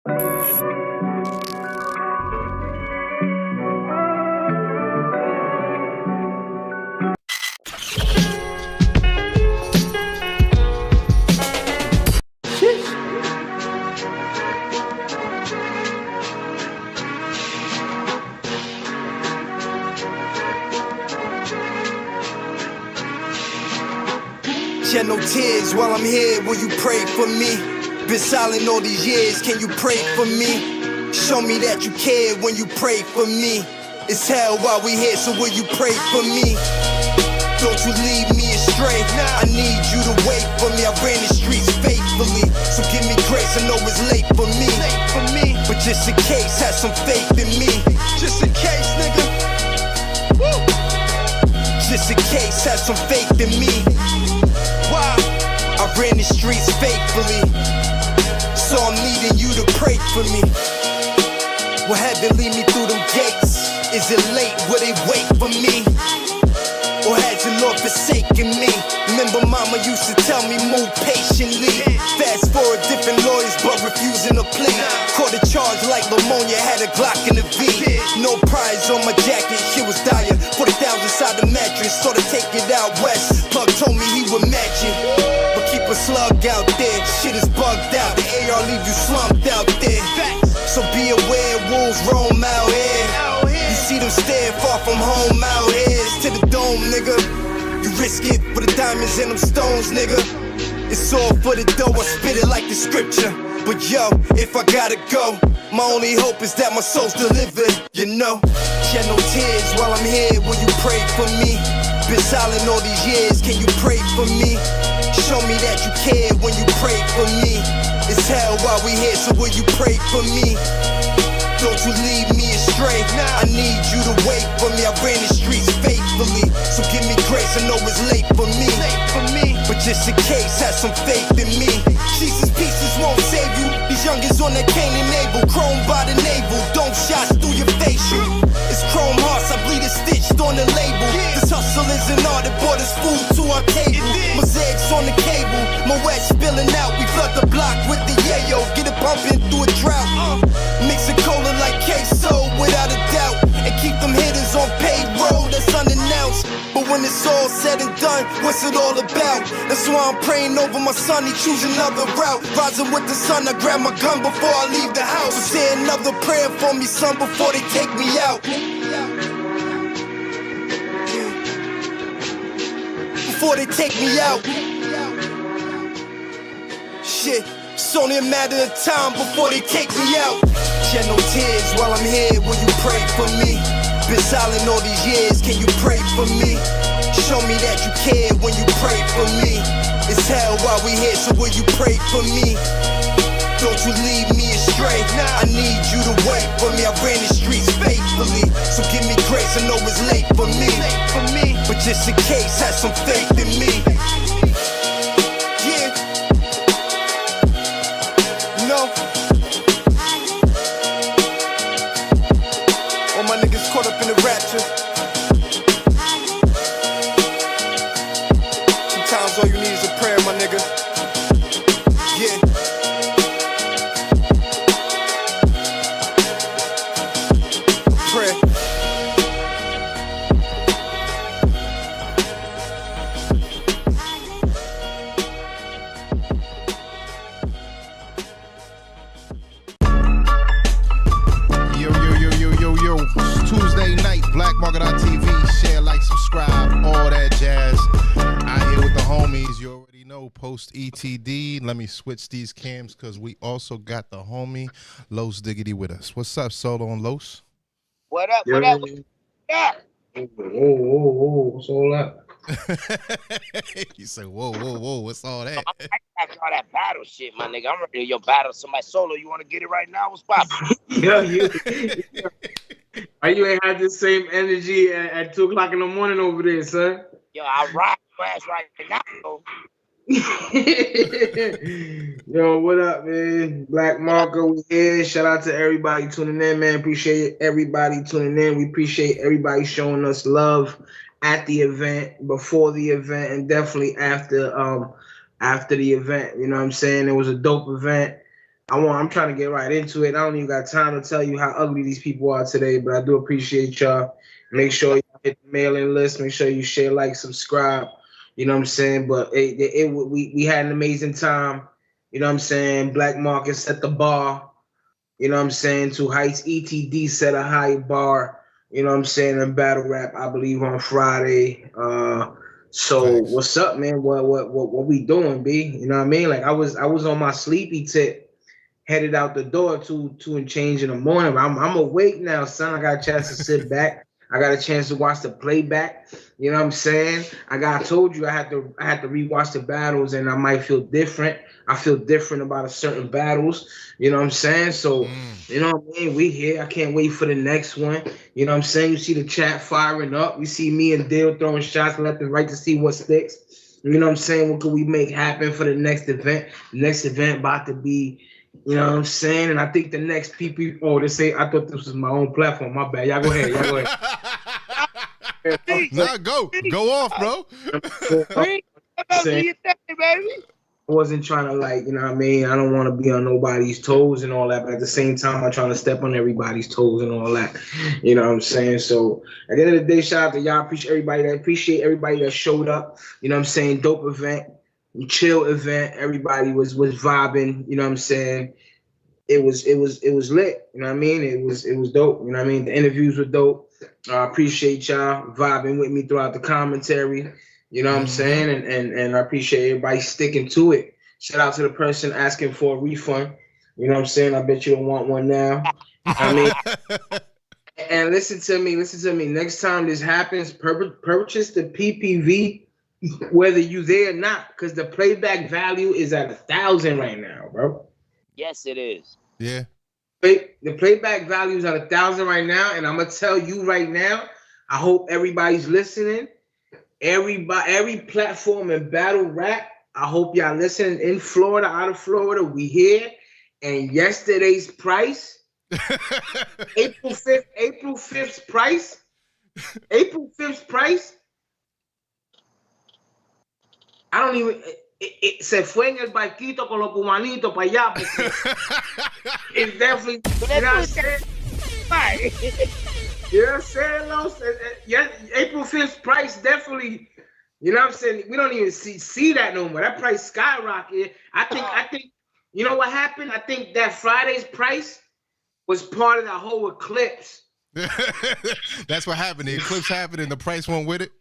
Shed no tears while I'm here, will you pray for me? Been silent all these years, can you pray for me? Show me that you care when you pray for me. It's hell while we here, so will you pray for me? Don't you lead me astray, I need you to wait for me. I ran the streets faithfully, so give me grace, I know it's late for me. But just in case, have some faith in me. Just in case, nigga. Woo. Just in case, have some faith in me. Wow, I ran the streets faithfully, so I'm needing you to pray for me. Will heaven lead me through them gates? Is it late? Will they wait for me? Or has the Lord forsaken me? Remember mama used to tell me move patiently. Fast forward different lawyers but refusing to plea. Caught a charge like pneumonia, had a Glock in the V. No prize on my jacket, shit was dire. 40,000 inside the mattress, sort of take it out west. Plug told me he would match it, but keep a slug out there. Shit is bugged out, the AR leave you slumped out there. So be aware, wolves roam out here. You see them stare far from home out here. It's to the dome, nigga. You risk it for the diamonds and them stones, nigga. It's all for the dough, I spit it like the scripture. But yo, if I gotta go, my only hope is that my soul's delivered, you know. Shed no tears while I'm here, will you pray for me? Been silent all these years, can you pray for me? Show me that you care when you pray for me. It's hell while we here, so will you pray for me? Don't you lead me astray, I need you to wait for me. I ran the streets faithfully, so give me grace, I know it's late for me. But just in case, have some faith in me. Jesus pieces won't save you, these youngins on that Cain and Abel. Chrome by the navel, don't shots through your facial. It's chrome hearts, I bleed it stitched on the label. This hustle is an art that brought us food to our table. Mosaics on the cable, my wet spilling out. We flood the block with the yayo, get it bumping through a drought. Mix it cola like queso, without a doubt. And keep them hitters on payroll, that's unannounced. But when it's all said and done, what's it all about? That's why I'm praying over my son, he choose another route. Rising with the sun, I grab my gun before I leave the house. So say another prayer for me, son, before they take me out. Before they take me out. Shit, it's only a matter of time before they take me out. Shed no tears while I'm here, will you pray for me? Been silent all these years, can you pray for me? Show me that you care when you pray for me. It's hell while we here, so will you pray for me? Don't you lead me astray, I need you to wait for me. I ran the streets faithfully, so give me grace, I know it's late for me. But just in case, have some faith in me. Yeah. No. All my niggas caught up in the rapture. Sometimes all you need is a prayer, my nigga. Yeah. A prayer. Yo, it's Tuesday night, blackmarket.tv, share, like, subscribe, all that jazz. Out here with the homies, you already know, post ETD. Let me switch these cams because we also got the homie Los Diggity with us. What's up, Solo and Los? What up, what up? Yeah. Whoa, what's all that? You say, whoa, what's all that? I got all that battle shit, my nigga. I'm ready to yo battle somebody solo. You want to get it right now? What's poppin'? Why you ain't had the same energy at 2 o'clock in the morning over there, son? Yo, I ride your ass right now, though. Yo, what up, man? Black Marker, we here. Shout out to everybody tuning in, man. Appreciate everybody tuning in. We appreciate everybody showing us love at the event, before the event, and definitely after the event. You know what I'm saying? It was a dope event. I'm trying to get right into it. I don't even got time to tell you how ugly these people are today, but I do appreciate y'all. Make sure you hit the mailing list. Make sure you share, like, subscribe. You know what I'm saying? But we had an amazing time. You know what I'm saying? Black Market set the bar. You know what I'm saying? To heights. ETD set a high bar. You know what I'm saying? In battle rap, I believe on Friday. So Thanks. what's up, man? What we doing, B? You know what I mean? Like I was on my sleepy tip, headed out the door two and change in the morning. I'm awake now, son. I got a chance to sit back. I got a chance to watch the playback. You know what I'm saying? I told you I had to rewatch the battles and I might feel different. I feel different about a certain battles. You know what I'm saying? So, you know what I mean? We here. I can't wait for the next one. You know what I'm saying? You see the chat firing up. You see me and Dale throwing shots left and right to see what sticks. You know what I'm saying? What can we make happen for the next event? The next event about to be, you know what I'm saying? And I think the next PP, they say, I thought this was my own platform. My bad. Y'all go ahead. Nah, go off, bro. Do your thing, baby. I wasn't trying to, like, you know what I mean? I don't want to be on nobody's toes and all that, but at the same time, I'm trying to step on everybody's toes and all that. You know what I'm saying? So at the end of the day, shout out to y'all. Appreciate everybody that showed up. You know what I'm saying? Dope event, chill event. Everybody was vibing. You know what I'm saying? It was lit. You know what I mean? It was dope. You know what I mean? The interviews were dope. I appreciate y'all vibing with me throughout the commentary. You know what I'm saying? And I appreciate everybody sticking to it. Shout out to the person asking for a refund. You know what I'm saying? I bet you don't want one now. I mean, and listen to me. Next time this happens, purchase the PPV, whether you there or not, because the playback value is at 1,000 right now, bro. Yes, it is. Yeah. The playback value is at 1,000 right now, and I'm gonna tell you right now. I hope everybody's listening. Every platform in battle rap. I hope y'all listening in Florida, out of Florida. We here, and yesterday's price, April 5th's price. I don't even. Se fue en el barquito con los cubanitos para allá. It's definitely. You know what I'm saying? You know what I'm saying, Los? Yeah, April 5th price definitely. You know what I'm saying? We don't even see that no more. That price skyrocketed. I think. You know what happened? I think that Friday's price was part of the whole eclipse. That's what happened. The eclipse happened and the price went with it.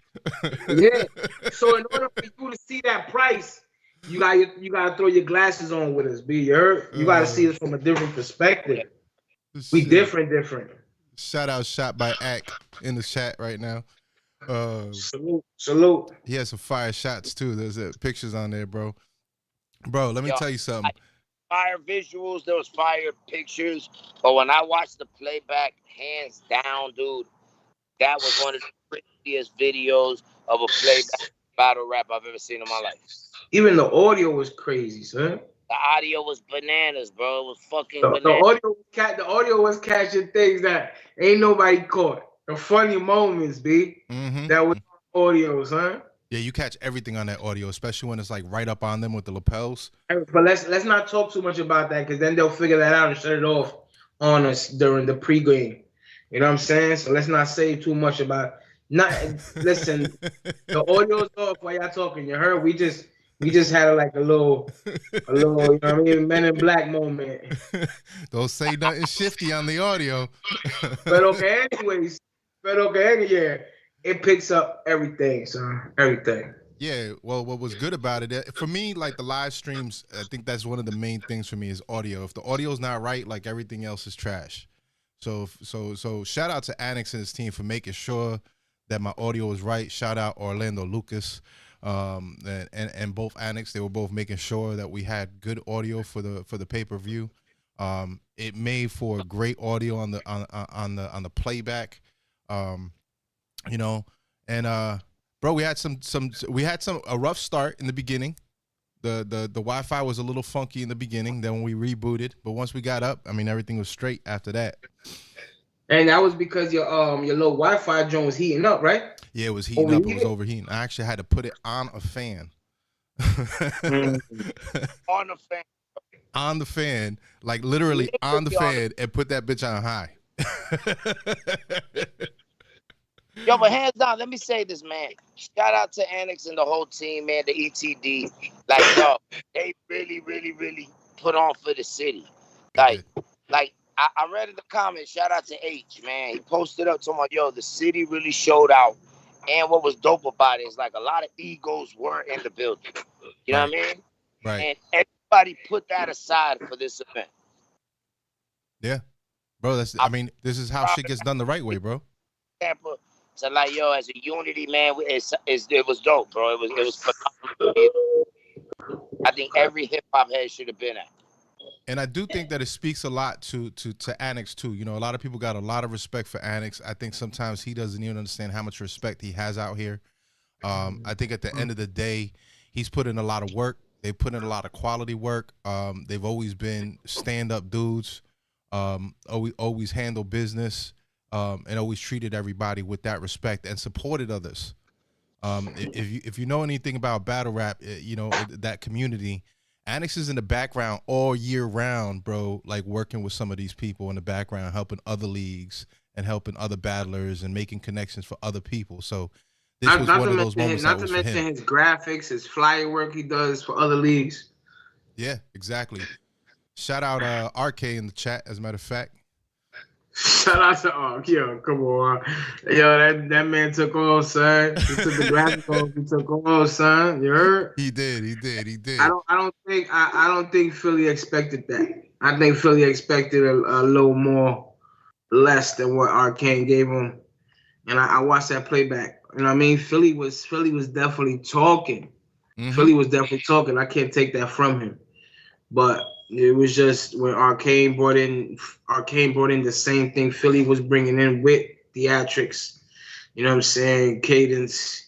Yeah. So in order for you to see that price, you gotta throw your glasses on with us, B. You heard? You gotta see it from a different perspective. We different. Shout out shot by Ack in the chat right now. Salute. He has some fire shots too. There's pictures on there, bro. Bro, let me tell you something. Fire visuals, there was fire pictures, but when I watched the playback, hands down, dude, that was one of the prettiest videos of a playback battle rap I've ever seen in my life. Even the audio was crazy, son. The audio was bananas, bro. It was fucking bananas. The audio was catching things that ain't nobody caught. The funny moments, B. That was audios, huh? Yeah, you catch everything on that audio, especially when it's like right up on them with the lapels. But let's not talk too much about that, because then they'll figure that out and shut it off on us during the pregame. You know what I'm saying? So let's not say too much about. Listen, the audio's off while y'all talking. You heard? We just had a little, you know what I mean, Men in Black moment. Don't say nothing shifty on the audio. But okay, anyways. Yeah. It picks up everything, son. Everything. Yeah, well, what was good about it, for me, like the live streams, I think that's one of the main things for me is audio. If the audio's not right, like everything else is trash. So shout out to Annex and his team for making sure that my audio was right. Shout out Orlando Lucas and both Annex. They were both making sure that we had good audio for the pay-per-view. It made for great audio on the playback. You know, and bro, we had a rough start in the beginning. The Wi-Fi was a little funky in the beginning. Then we rebooted, but once we got up, I mean, everything was straight after that. And that was because your little Wi-Fi joint was heating up, right? Yeah, it was heating up. It was overheating. I actually had to put it on a fan. On a fan. on the fan, like literally on the fan, and put that bitch on high. Yo, but hands down, let me say this, man. Shout out to Annex and the whole team, man, the ETD. Like, yo, they really, really, really put on for the city. Like I read in the comments, shout out to H, man. He posted up talking about, yo, the city really showed out. And what was dope about it is like a lot of egos were in the building. You know what I mean? Right. And everybody put that aside for this event. Yeah. Bro, I mean, this is how shit gets done the right way, bro. Tampa. So like, yo, as a unity, man, it was dope, bro. It was phenomenal. I think every hip hop head should have been at. And I do think that it speaks a lot to Annex too. You know, a lot of people got a lot of respect for Annex. I think sometimes he doesn't even understand how much respect he has out here. I think at the end of the day, he's put in a lot of work. They put in a lot of quality work. They've always been stand-up dudes. Always handle business. And always treated everybody with that respect and supported others. If you know anything about battle rap, you know that community. Annex is in the background all year round, bro, like working with some of these people in the background, helping other leagues and helping other battlers and making connections for other people. So this was one of those moments. Not to mention his graphics, his flyer work he does for other leagues. Yeah, exactly. Shout out RK in the chat, as a matter of fact. Shout out to yo, come on. Yo, that man took off, son. He took the graphic off, he took off, son. You heard? He did. I don't think Philly expected that. I think Philly expected a little more less than what Arcane gave him. And I watched that playback. You know what I mean? Philly was definitely talking. Mm-hmm. Philly was definitely talking. I can't take that from him. But it was just when Arcane brought in the same thing Philly was bringing in with theatrics, you know what I'm saying, cadence,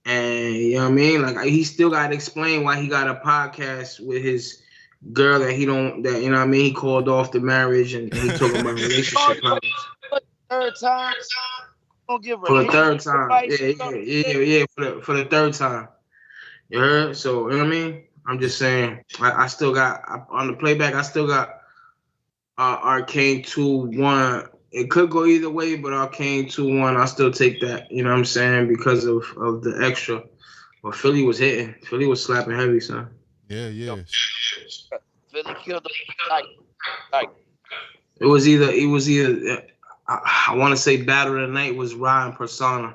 and you know what I mean. Like he still got to explain why he got a podcast with his girl that you know what I mean. He called off the marriage and he talking about relationship problems. Third time, don't give for the third time, yeah, for the third time. You heard? So you know what I mean. I'm just saying, I still got, on the playback, I still got Arcane 2-1. It could go either way, but Arcane 2-1, I still take that, you know what I'm saying, because of the extra. But Philly was hitting. Philly was slapping heavy, son. Yeah. Philly killed the like. It was either I want to say Battle of the Night was Ryan Persona.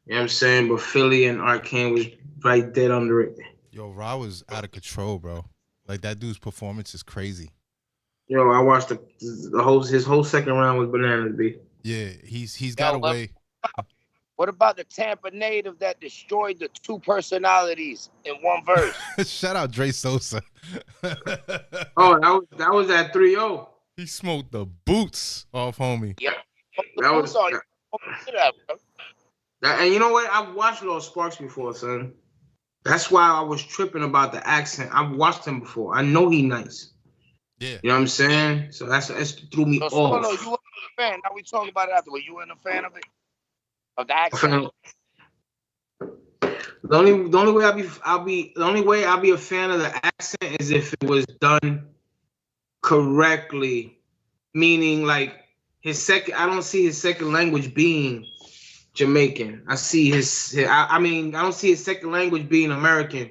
You know what I'm saying? But Philly and Arcane was right dead under it. Yo, Ra was out of control, bro. Like that dude's performance is crazy. Yo, I watched his whole second round was bananas, B. Yeah, he's got away. What about the Tampa native that destroyed the two personalities in one verse? Shout out Dre Sosa. Oh, that was at 3-0. He smoked the boots off, homie. Yeah. And you know what? I've watched Lil Sparks before, son. That's why I was tripping about the accent. I've watched him before. I know he nice. Yeah. You know what I'm saying? So that's threw me off. No, you weren't a fan. Now we talk about it afterward. You weren't a fan of it? Of the accent? The only way I'll be a fan of the accent is if it was done correctly. Meaning like I don't see his second language being Jamaican. I see I don't see his second language being American.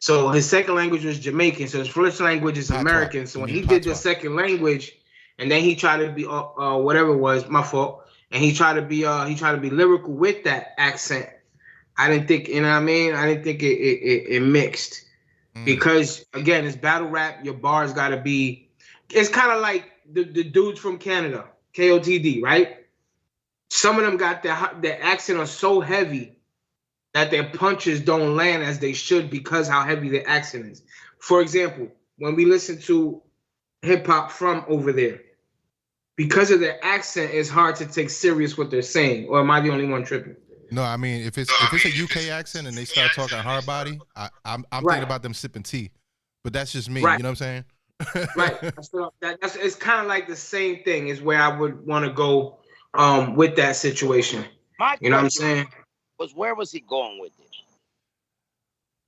So his second language was Jamaican. So his first language is American. So when he did the second language, and then he tried to be whatever it was, my fault, and he tried to be lyrical with that accent. I didn't think, you know what I mean? I didn't think it mixed because again, it's battle rap. Your bars got to be. It's kind of like the dudes from Canada, KOTD, right? Some of them got their accent are so heavy that their punches don't land as they should because how heavy their accent is. For example, when we listen to hip hop from over there, because of their accent, it's hard to take serious what they're saying. Or am I the only one tripping? No, I mean if it's a UK accent and they start talking hard body, I'm thinking about them sipping tea. But that's just me. Right. You know what I'm saying? Right. It's kind of like the same thing is where I would want to go with that situation. You know what I'm saying? Where was he going with it?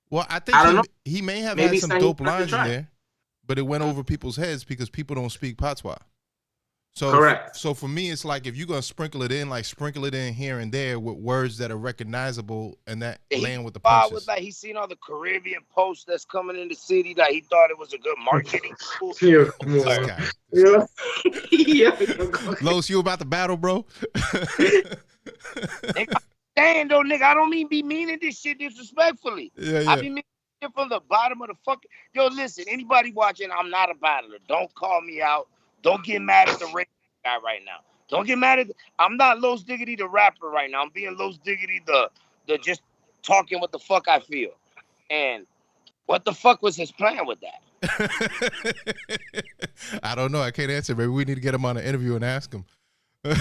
Well, I think he may have had some dope lines in there. but it went over people's heads because people don't speak patois. So, correct. So for me, it's like if you're gonna sprinkle it in, like sprinkle it in here and there with words that are recognizable and that land with the punches. Was like he seen all the Caribbean posts that's coming in the city, like he thought it was a good marketing tool. Yeah, This guy. Yeah. Los, you about to battle, bro? Damn, though, nigga, I don't mean be meaning this shit disrespectfully. Yeah. I be meaning it from the bottom of the fucking. Yo, listen, anybody watching, I'm not a battler. Don't call me out. Don't get mad at the rap guy right now. Don't get mad at. I'm not Los Diggity the rapper right now. I'm being Los Diggity the just talking what the fuck I feel. And what the fuck was his plan with that? I don't know. I can't answer. Maybe we need to get him on an interview and ask him.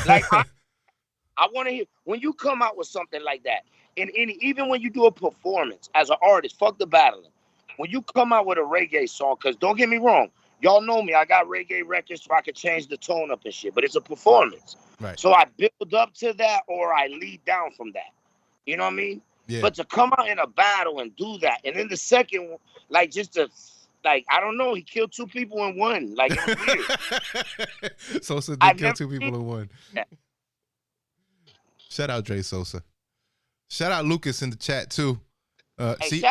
Like I want to hear when you come out with something like that, and even when you do a performance as an artist, fuck the battling. When you come out with a reggae song, because don't get me wrong, y'all know me, I got reggae records so I can change the tone up and shit, but it's a performance. Right. So I build up to that or I lead down from that. You know what I mean? Yeah. But to come out in a battle and do that, and then the second one, like just to, like, I don't know, he killed 2 people in one. Like, it was weird. Sosa did kill 2 people in one. Yeah. Shout out Dre Sosa. Shout out Lucas in the chat too. See,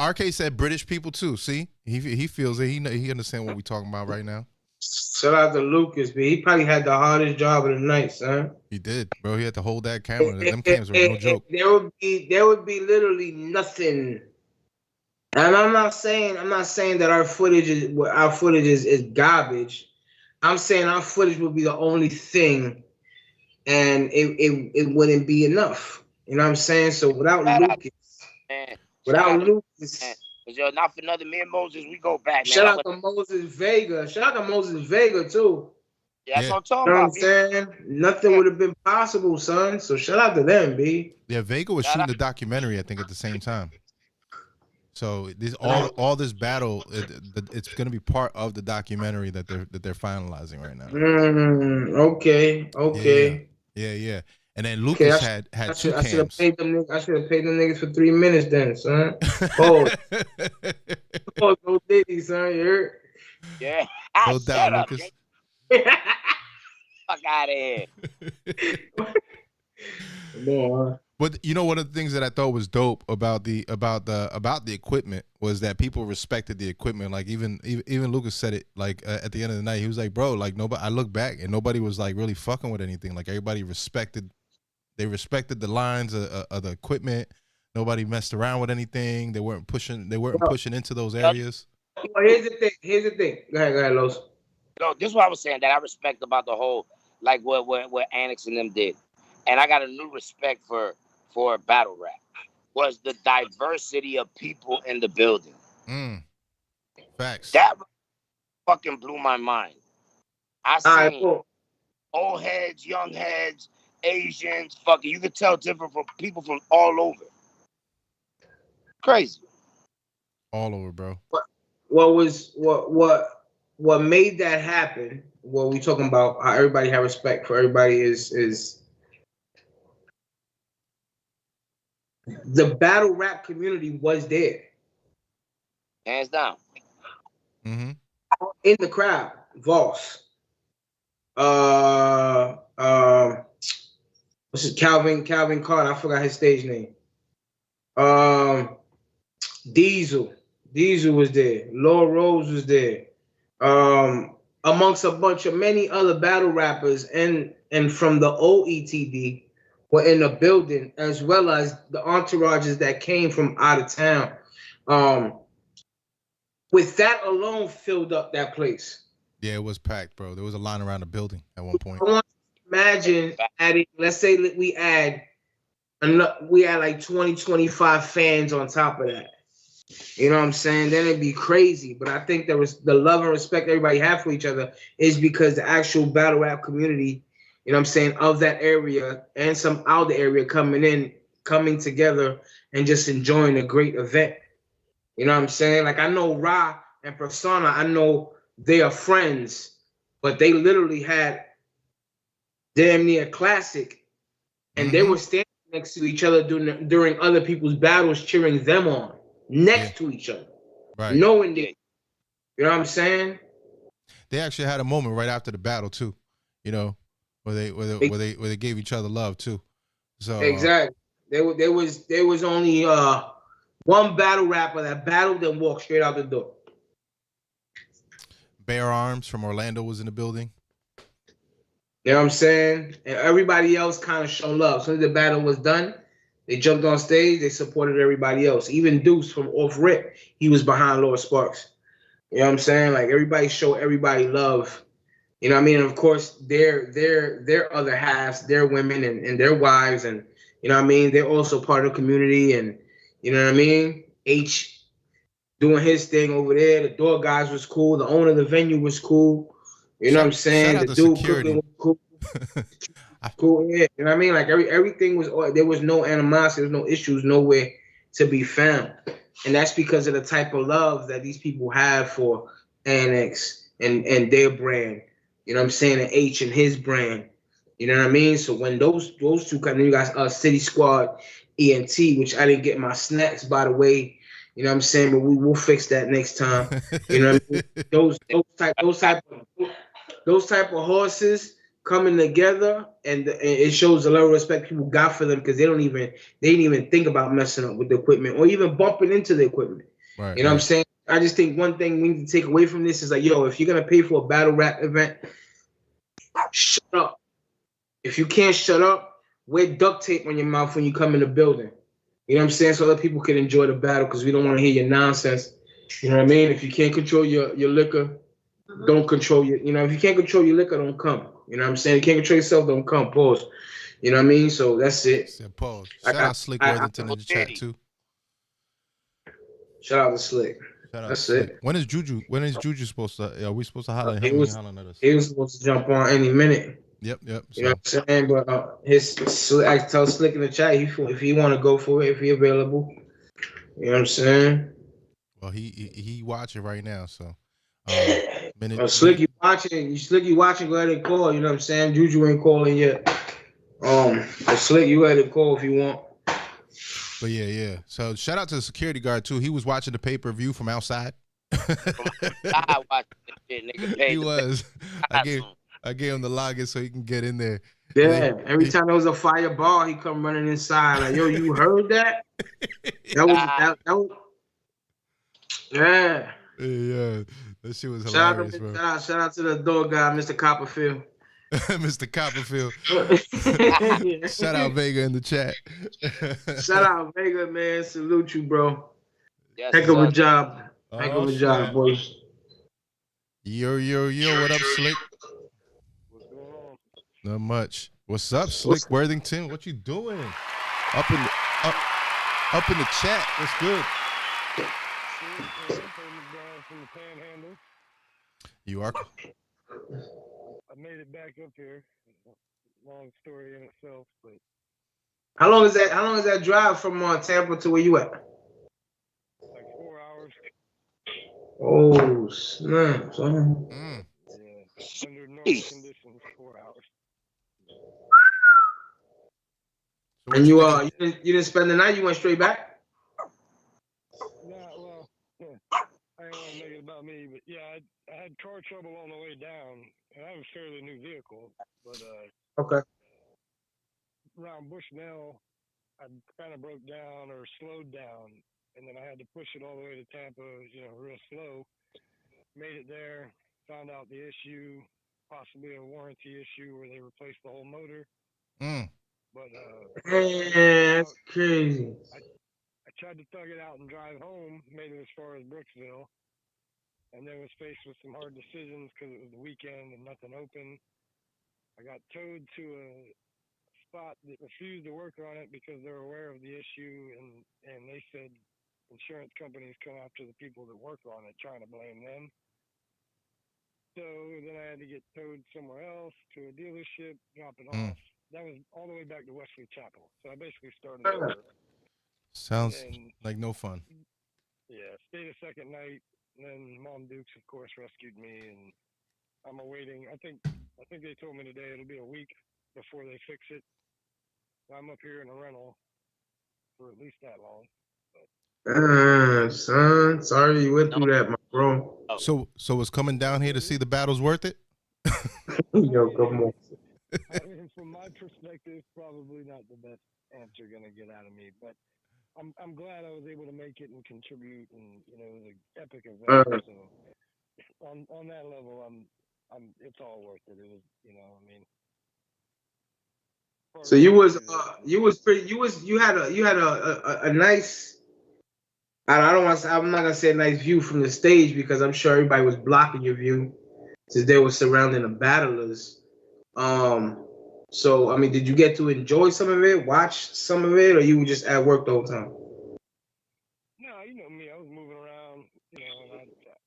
RK said British people too. See, he feels it. He understands what we talking about right now. Shout out to Lucas, but he probably had the hardest job of the night, son. He did, bro. He had to hold that camera. Them cams were no joke. There would be literally nothing. And I'm not saying that our footage is garbage. I'm saying our footage would be the only thing, and it wouldn't be enough. You know what I'm saying? So without Lucas. Not for nothing, me and Moses, we go back. Man. Shout out to Moses Vega. Shout out to Moses Vega too. Yeah, that's what I'm talking about. You know what I'm saying? Nothing would have been possible, son. So shout out to them, B. Yeah, Vega was shooting the documentary, I think, at the same time. So this all this battle, it's going to be part of the documentary that they're finalizing right now. Okay. Yeah. And then Lucas had 2 cams. I should have paid them niggas for 3 minutes then, son. Pause. No Diddy, son. You heard? Yeah. No doubt, Lucas. Fuck out of here. But you know, one of the things that I thought was dope about the equipment was that people respected the equipment. Like even Lucas said it. Like at the end of the night, he was like, "Bro, like nobody." I look back and nobody was like really fucking with anything. Like everybody respected. They respected the lines of the equipment. Nobody messed around with anything. They weren't pushing into those areas. Well, here's the thing. Go ahead, Los. No, this is what I was saying that I respect about the whole, like what Annex and them did, and I got a new respect for battle rap, was the diversity of people in the building. Facts. That fucking blew my mind. I seen old heads, young heads, Asians, fucking, you could tell different from people from all over. Crazy. All over, bro. What made that happen? What we talking about? How everybody have respect for everybody is the battle rap community was there, hands down. Mm-hmm. In the crowd, Voss. What's it? Calvin Carter. I forgot his stage name. Diesel was there. Law Rose was there. Amongst a bunch of many other battle rappers and from the old ETD were in the building, as well as the entourages that came from out of town. With that alone filled up that place. Yeah, it was packed, bro. There was a line around the building at one point. I want to imagine adding, let's say that we add like 20, 25 fans on top of that. You know what I'm saying? Then it'd be crazy. But I think there was the love and respect everybody had for each other is because the actual battle rap community, you know what I'm saying, of that area and some outer area coming together and just enjoying a great event. You know what I'm saying? Like I know Ra and Persona, I know they are friends, but they literally had damn near classic, and they were standing next to each other during other people's battles, cheering them on next to each other, right? Knowing that You know what I'm saying? They actually had a moment right after the battle too, you know, where they gave each other love too. So Exactly. There was only one battle rapper that battled and walked straight out the door. Bear Arms from Orlando was in the building. You know what I'm saying? And everybody else kind of showed love. As soon as the battle was done, they jumped on stage. They supported everybody else. Even Deuce from Off Rip, he was behind Lord Sparks. You know what I'm saying? Like everybody showed everybody love. You know what I mean? And of course, their other halves, their women and their wives, and you know what I mean. They're also part of the community, and you know what I mean. H doing his thing over there. The door guys was cool. The owner of the venue was cool. You know what I'm saying? Shout out The to dude security. cooking was cool. Cool, yeah. You know what I mean? Like everything was. There was no animosity. There was no issues nowhere to be found, and that's because of the type of love that these people have for Annex and their brand. You know what I'm saying? And H and his brand. You know what I mean? So when those two come, you guys City Squad, ENT, which I didn't get my snacks by the way. You know what I'm saying? But we'll fix that next time. You know what I mean? Those type of horses coming together, and it shows the level of respect people got for them because they didn't even think about messing up with the equipment or even bumping into the equipment. Right, you know what I'm saying? I just think one thing we need to take away from this is like, yo, if you're gonna pay for a battle rap event, shut up. If you can't shut up, wear duct tape on your mouth when you come in the building. You know what I'm saying? So other people can enjoy the battle because we don't want to hear your nonsense. You know what I mean? If you can't control your liquor, don't control your, you know, if you can't control your liquor, don't come. You know what I'm saying? You can't control yourself, don't come. Pause. You know what I mean? So that's it. Said pause. Shout out Slick Worthington in the chat too. Shout out to Slick. Shout out That's Slick. it. When is Juju supposed to? Are we supposed to holler at him? He was supposed to jump on any minute. Yep. You know what I'm saying? But I tell Slick in the chat if he want to go for it, if he available. You know what I'm saying? Well, he watching right now, so. Slick, you watching? Go ahead and call. You know what I'm saying? Juju ain't calling yet. But Slick, you had to call if you want. But yeah. So shout out to the security guard too. He was watching the pay-per-view from outside. I watched this shit, nigga. He was. I gave him the login so he can get in there. Yeah, every time there was a fireball, he come running inside like, yo, you heard that? That was yeah. Yeah. That shit was hilarious, bro. Shout out to the door guy, Mr. Copperfield. Mr. Copperfield. Shout out Vega in the chat. Shout out Vega, man. Salute you, bro. Yes, Heck of a job. Heck of a shit. job, boys. Yo, what up, Slick? What's going on? Not much. What's up, Slick Worthington? What you doing? Up in the chat. What's good? From the Panhandle. You are. I made it back up here. Long story in itself, but How long is that drive from Tampa to where you at? like 4 hours. Oh snap, son. Yeah, under normal conditions, 4 hours. So And you didn't spend the night. You went straight back. Nah, well, yeah. I ain't want to make it about me, but yeah, I had car trouble on the way down, and I have a fairly new vehicle, but Okay. around Bushnell, I kind of broke down or slowed down, and then I had to push it all the way to Tampa, real slow. Made it there, found out the issue, possibly a warranty issue where they replaced the whole motor. But man, that's crazy. I tried to thug it out and drive home, made it as far as Brooksville, and then was faced with some hard decisions because it was the weekend and nothing open. I got towed to a spot that refused to work on it because they're aware of the issue, and they said insurance companies come after the people that work on it, trying to blame them. So then I had to get towed somewhere else to a dealership, drop it off. That was all the way back to Wesley Chapel. So I basically started over. Sounds like no fun. Yeah, stayed a second night. And then Mom Dukes, of course, rescued me, and I'm awaiting. I think they told me today it'll be a week before they fix it. I'm up here in a rental for at least that long. Son, sorry you went through that, my bro. So was coming down here to see the battles worth it? Yo, come on. I mean, from my perspective, probably not the best answer gonna get out of me, but I'm glad I was able to make it and contribute, and it was an epic event. So on that level, it's all worth it. It was, I mean. So you had a nice. I don't want to. I'm not gonna say a nice view from the stage because I'm sure everybody was blocking your view since they were surrounding the battlers. So I mean, did you get to enjoy some of it, watch some of it, or you were just at work the whole time? No, you know me. I was moving around, and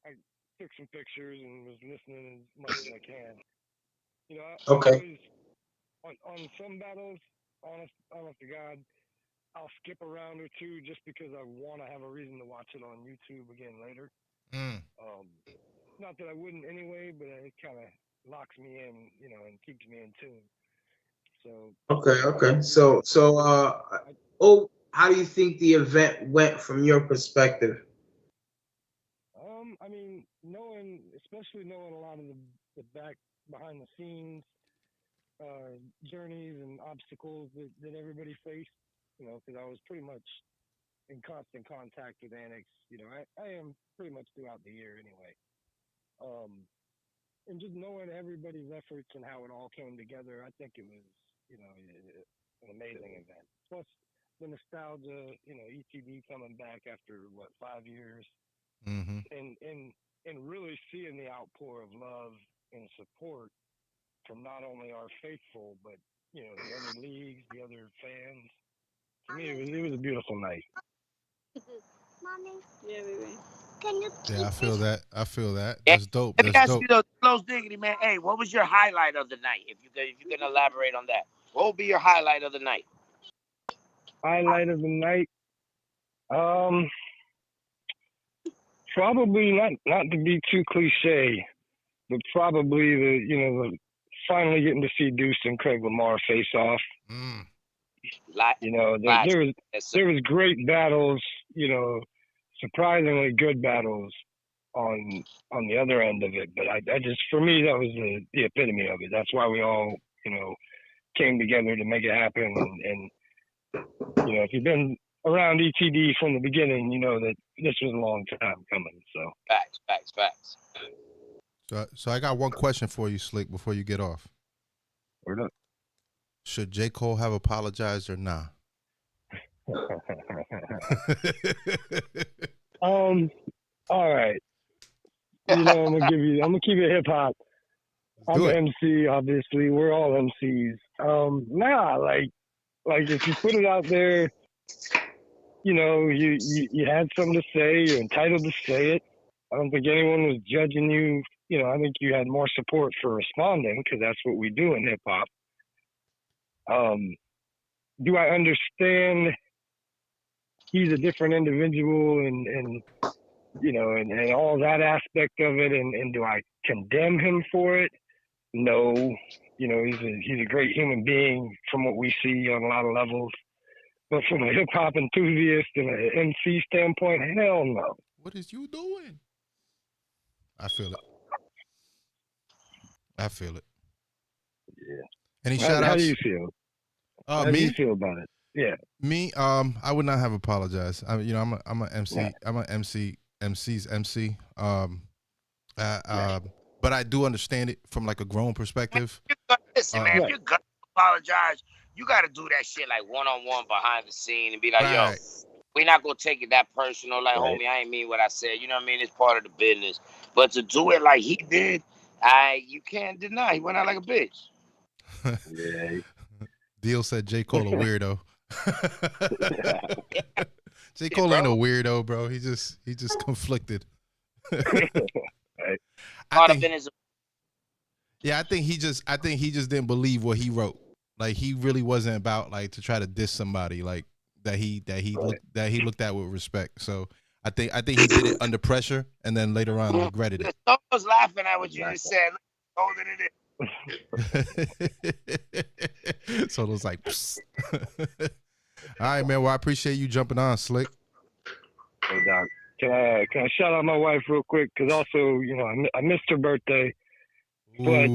I took some pictures and was listening as much as I can. Okay. On some battles, honest to God, I'll skip a round or two just because I want to have a reason to watch it on YouTube again later. Not that I wouldn't anyway, but it kind of locks me in, and keeps me in tune. So. Okay. So, how do you think the event went from your perspective? I mean, especially knowing a lot of the behind the scenes journeys and obstacles that everybody faced, because I was pretty much in constant contact with Annex. I am pretty much throughout the year anyway. And just knowing everybody's efforts and how it all came together, I think it was, an amazing event. Plus the nostalgia, ETD coming back after 5 years, and really seeing the outpour of love and support from not only our faithful, but the other leagues, the other fans. To me, it was a beautiful night. Mommy, yeah, baby. Can you? Yeah, I feel that. Yeah. That's dope. Let me That's ask dope. you, Close Diggity, man. Hey, what was your highlight of the night? If you can elaborate on that, what would be your highlight of the night? Highlight of the night, probably not to be too cliche, but probably the finally getting to see Deuce and Craig Lamar face off. There was great battles, surprisingly good battles on the other end of it. But I just, for me, that was the epitome of it. That's why we all, came together to make it happen. And if you've been around ETD from the beginning, you know that this was a long time coming. So Facts. So I got one question for you, Slick, before you get off. Word up. Should J. Cole have apologized or nah? All right. I'm gonna keep it hip hop. I'm an MC, obviously. We're all MCs. Like if you put it out there, you had something to say, you're entitled to say it. I don't think anyone was judging you. I think you had more support for responding because that's what we do in hip hop. Do I understand he's a different individual and all that aspect of it, and do I condemn him for it? No. He's a great human being from what we see on a lot of levels. But from a hip hop enthusiast and an MC standpoint, hell no. What is you doing? I feel it. Yeah. Any shout outs? How do you feel? How do you feel about it? Yeah. Me, I would not have apologized. I'm an MC. Yeah. I'm an MC's MC. But I do understand it from like a grown perspective. Listen, man, if you're gonna apologize, you gotta do that shit like one-on-one behind the scene and be like, yo, we're not gonna take it that personal. Like, homie, I ain't mean what I said. You know what I mean? It's part of the business. But to do it like he did, you can't deny he went out like a bitch. Yeah. Deal said J. Cole a weirdo. J. Cole ain't a weirdo, bro. He just conflicted. I think he just didn't believe what he wrote. Like he really wasn't about like to try to diss somebody like that he looked at with respect. So I think he did it under pressure and then later on regretted it. I was laughing at what you just said. Holding it in. So it was like, all right, man. Well, I appreciate you jumping on, Slick. No doubt. Can I shout out my wife real quick? Because also, you know, I missed her birthday, but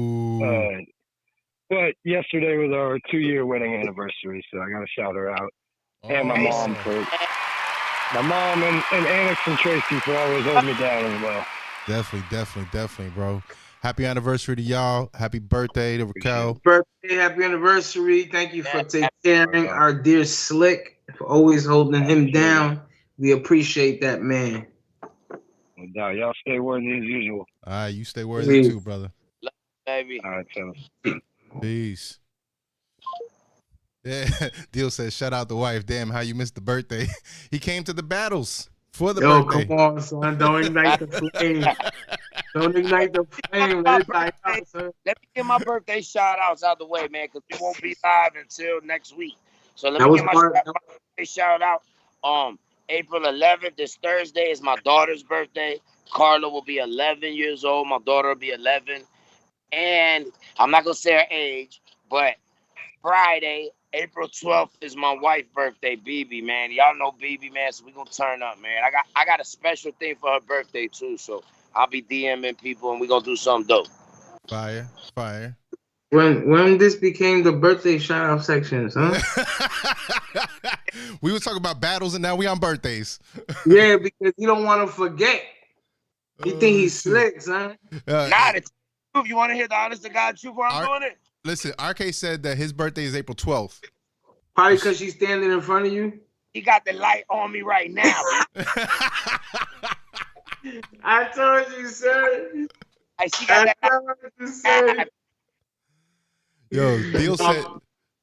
yesterday was our 2-year wedding anniversary, so I got to shout her out. And my mom and Annex and Tracy for always holding me down as well. Definitely, bro. Happy anniversary to y'all. Happy birthday to Raquel. Birthday, happy anniversary. Thank you for taking caring our dear Slick, for always holding him down. We appreciate that, man. No doubt. Y'all stay worthy as usual. All right, you stay worthy too, brother. Love you, baby. All right, fellas. Peace. Yeah, Deal says, shout out the wife. Damn, how you missed the birthday. He came to the battles for the birthday. Come on, son. Don't ignite the flame. Don't ignite the flame. Let me get my birthday shout outs out the way, man, because we won't be live until next week. So let me get my birthday shout out. April 11th, this Thursday, is my daughter's birthday. Carla will be 11 years old. My daughter will be 11. And I'm not going to say her age, but Friday, April 12th, is my wife's birthday, BB, man. Y'all know BB, man, so we're going to turn up, man. I got a special thing for her birthday, too, so I'll be DMing people, and we're going to do something dope. Fire. When this became the birthday shout-out sections, huh? We were talking about battles, and now we on birthdays. Yeah, because you don't want to forget. You think he's slick, son? Nah, the truth. You want to hear the honest to God truth while I'm doing it? Listen, RK said that his birthday is April 12th. Probably because she's standing in front of you. He got the light on me right now. I told you, sir. She got that. Yo,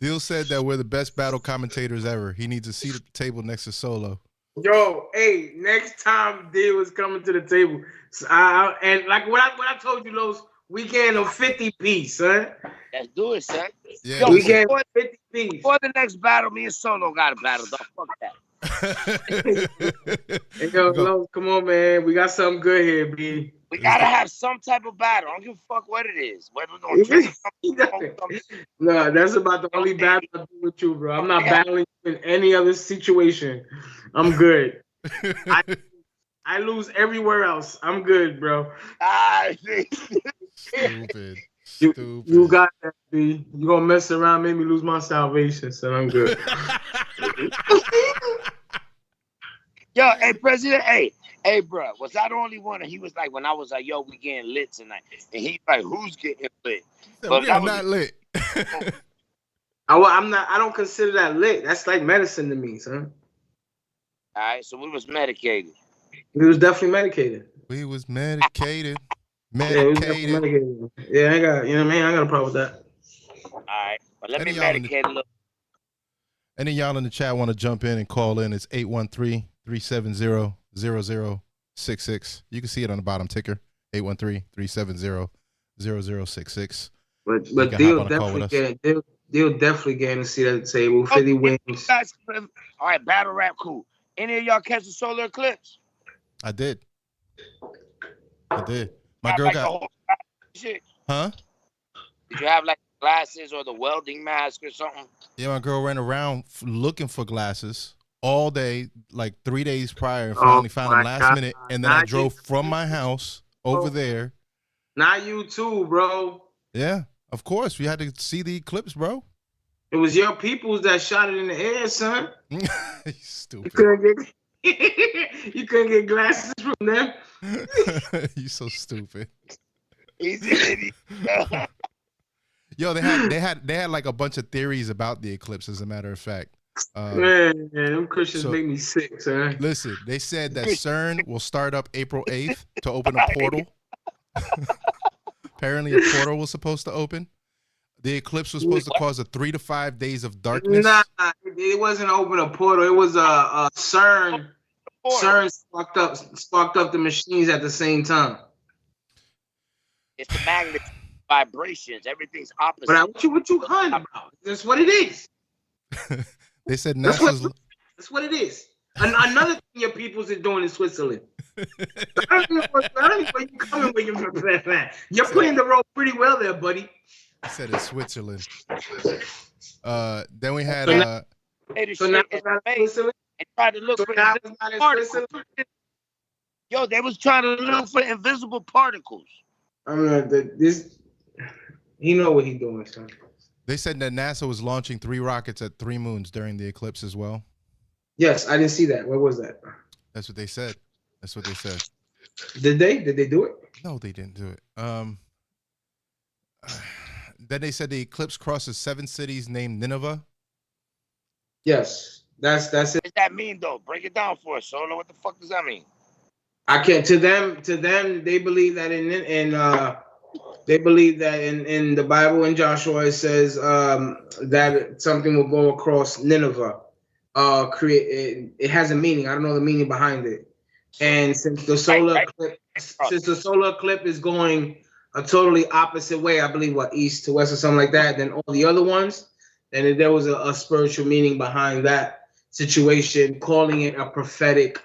Deal said that we're the best battle commentators ever. He needs a seat at the table next to Solo. Yo, hey, next time Deal is coming to the table, and like what I told you, Los, we getting a 50 piece, son. Let's do it, son. Yeah, yo, we getting 50 piece. Before the next battle, me and Solo got a battle. Don't fuck that. Hey, yo, Los, come on, man. We got something good here, B. We gotta have some type of battle. I don't give a fuck what it is. Whether we're gonna drink something. No, that's about the only battle I do with you, bro. I'm not battling you in any other situation. I'm good. I lose everywhere else. I'm good, bro. Stupid. You got that, B. You gonna mess around, make me lose my salvation, so I'm good. Yo, hey, President, hey, bro, was I the only one? And he was like, when I was like, yo, we getting lit tonight. And he's like, who's getting lit? But we are not lit. I'm not. I don't consider that lit. That's like medicine to me, son. All right, so we was medicated. We was definitely medicated. We was medicated. Yeah, I ain't got, you know what I mean? I got a problem with that. All right, but let me medicate a little. Any of y'all in the chat want to jump in and call in? It's 813-370-0066. You can see it on the bottom ticker, 813-370-0066. But Deal definitely getting a seat at the table. 50 wins. All right, battle rap, cool. Any of y'all catch the Solar Eclipse? I did. My girl got shit. Huh? Did you have like glasses or the welding mask or something? Yeah, my girl ran around looking for glasses all day, like 3 days prior, and finally found them last minute. And then I drove from my house over there. Not you too, bro. Yeah, of course. We had to see the eclipse, bro. It was your peoples that shot it in the air, son. You stupid. You couldn't get glasses from them. You so stupid. He's an idiot. Yo, they had like a bunch of theories about the eclipse, as a matter of fact. Man, them Christians make me sick, son. Listen, they said that CERN will start up April 8th to open a portal. Apparently a portal was supposed to open. The eclipse was supposed to cause 3 to 5 days of darkness. Nah, it wasn't open a portal. It was a CERN. CERN sparked up the machines at the same time. It's the magnet vibrations. Everything's opposite. But what you hunting about? That's what it is. They said that's what it is. Another thing your peoples are doing in Switzerland. I don't know where you coming with your plan. You're playing the role pretty well there, buddy. I said it's Switzerland. Then we had so now it's not Switzerland. And tried to look for Switzerland. Yo, they was trying to look for invisible particles. I'm not this. He know what he doing, son. They said that NASA was launching 3 rockets at 3 moons during the eclipse as well. Yes, I didn't see that. Where was that? That's what they said. That's what they said. Did they? Did they do it? No, they didn't do it. Then they said the eclipse crosses 7 cities named Nineveh. Yes, that's it. What does that mean, though? Break it down for us, Solo. What the fuck does that mean? I can't. To them, they believe that in the Bible in Joshua it says that something will go across Nineveh. It has a meaning. I don't know the meaning behind it. And since the solar eclipse is going a totally opposite way, I believe east to west or something like that, than all the other ones, then there was a spiritual meaning behind that situation, calling it a prophetic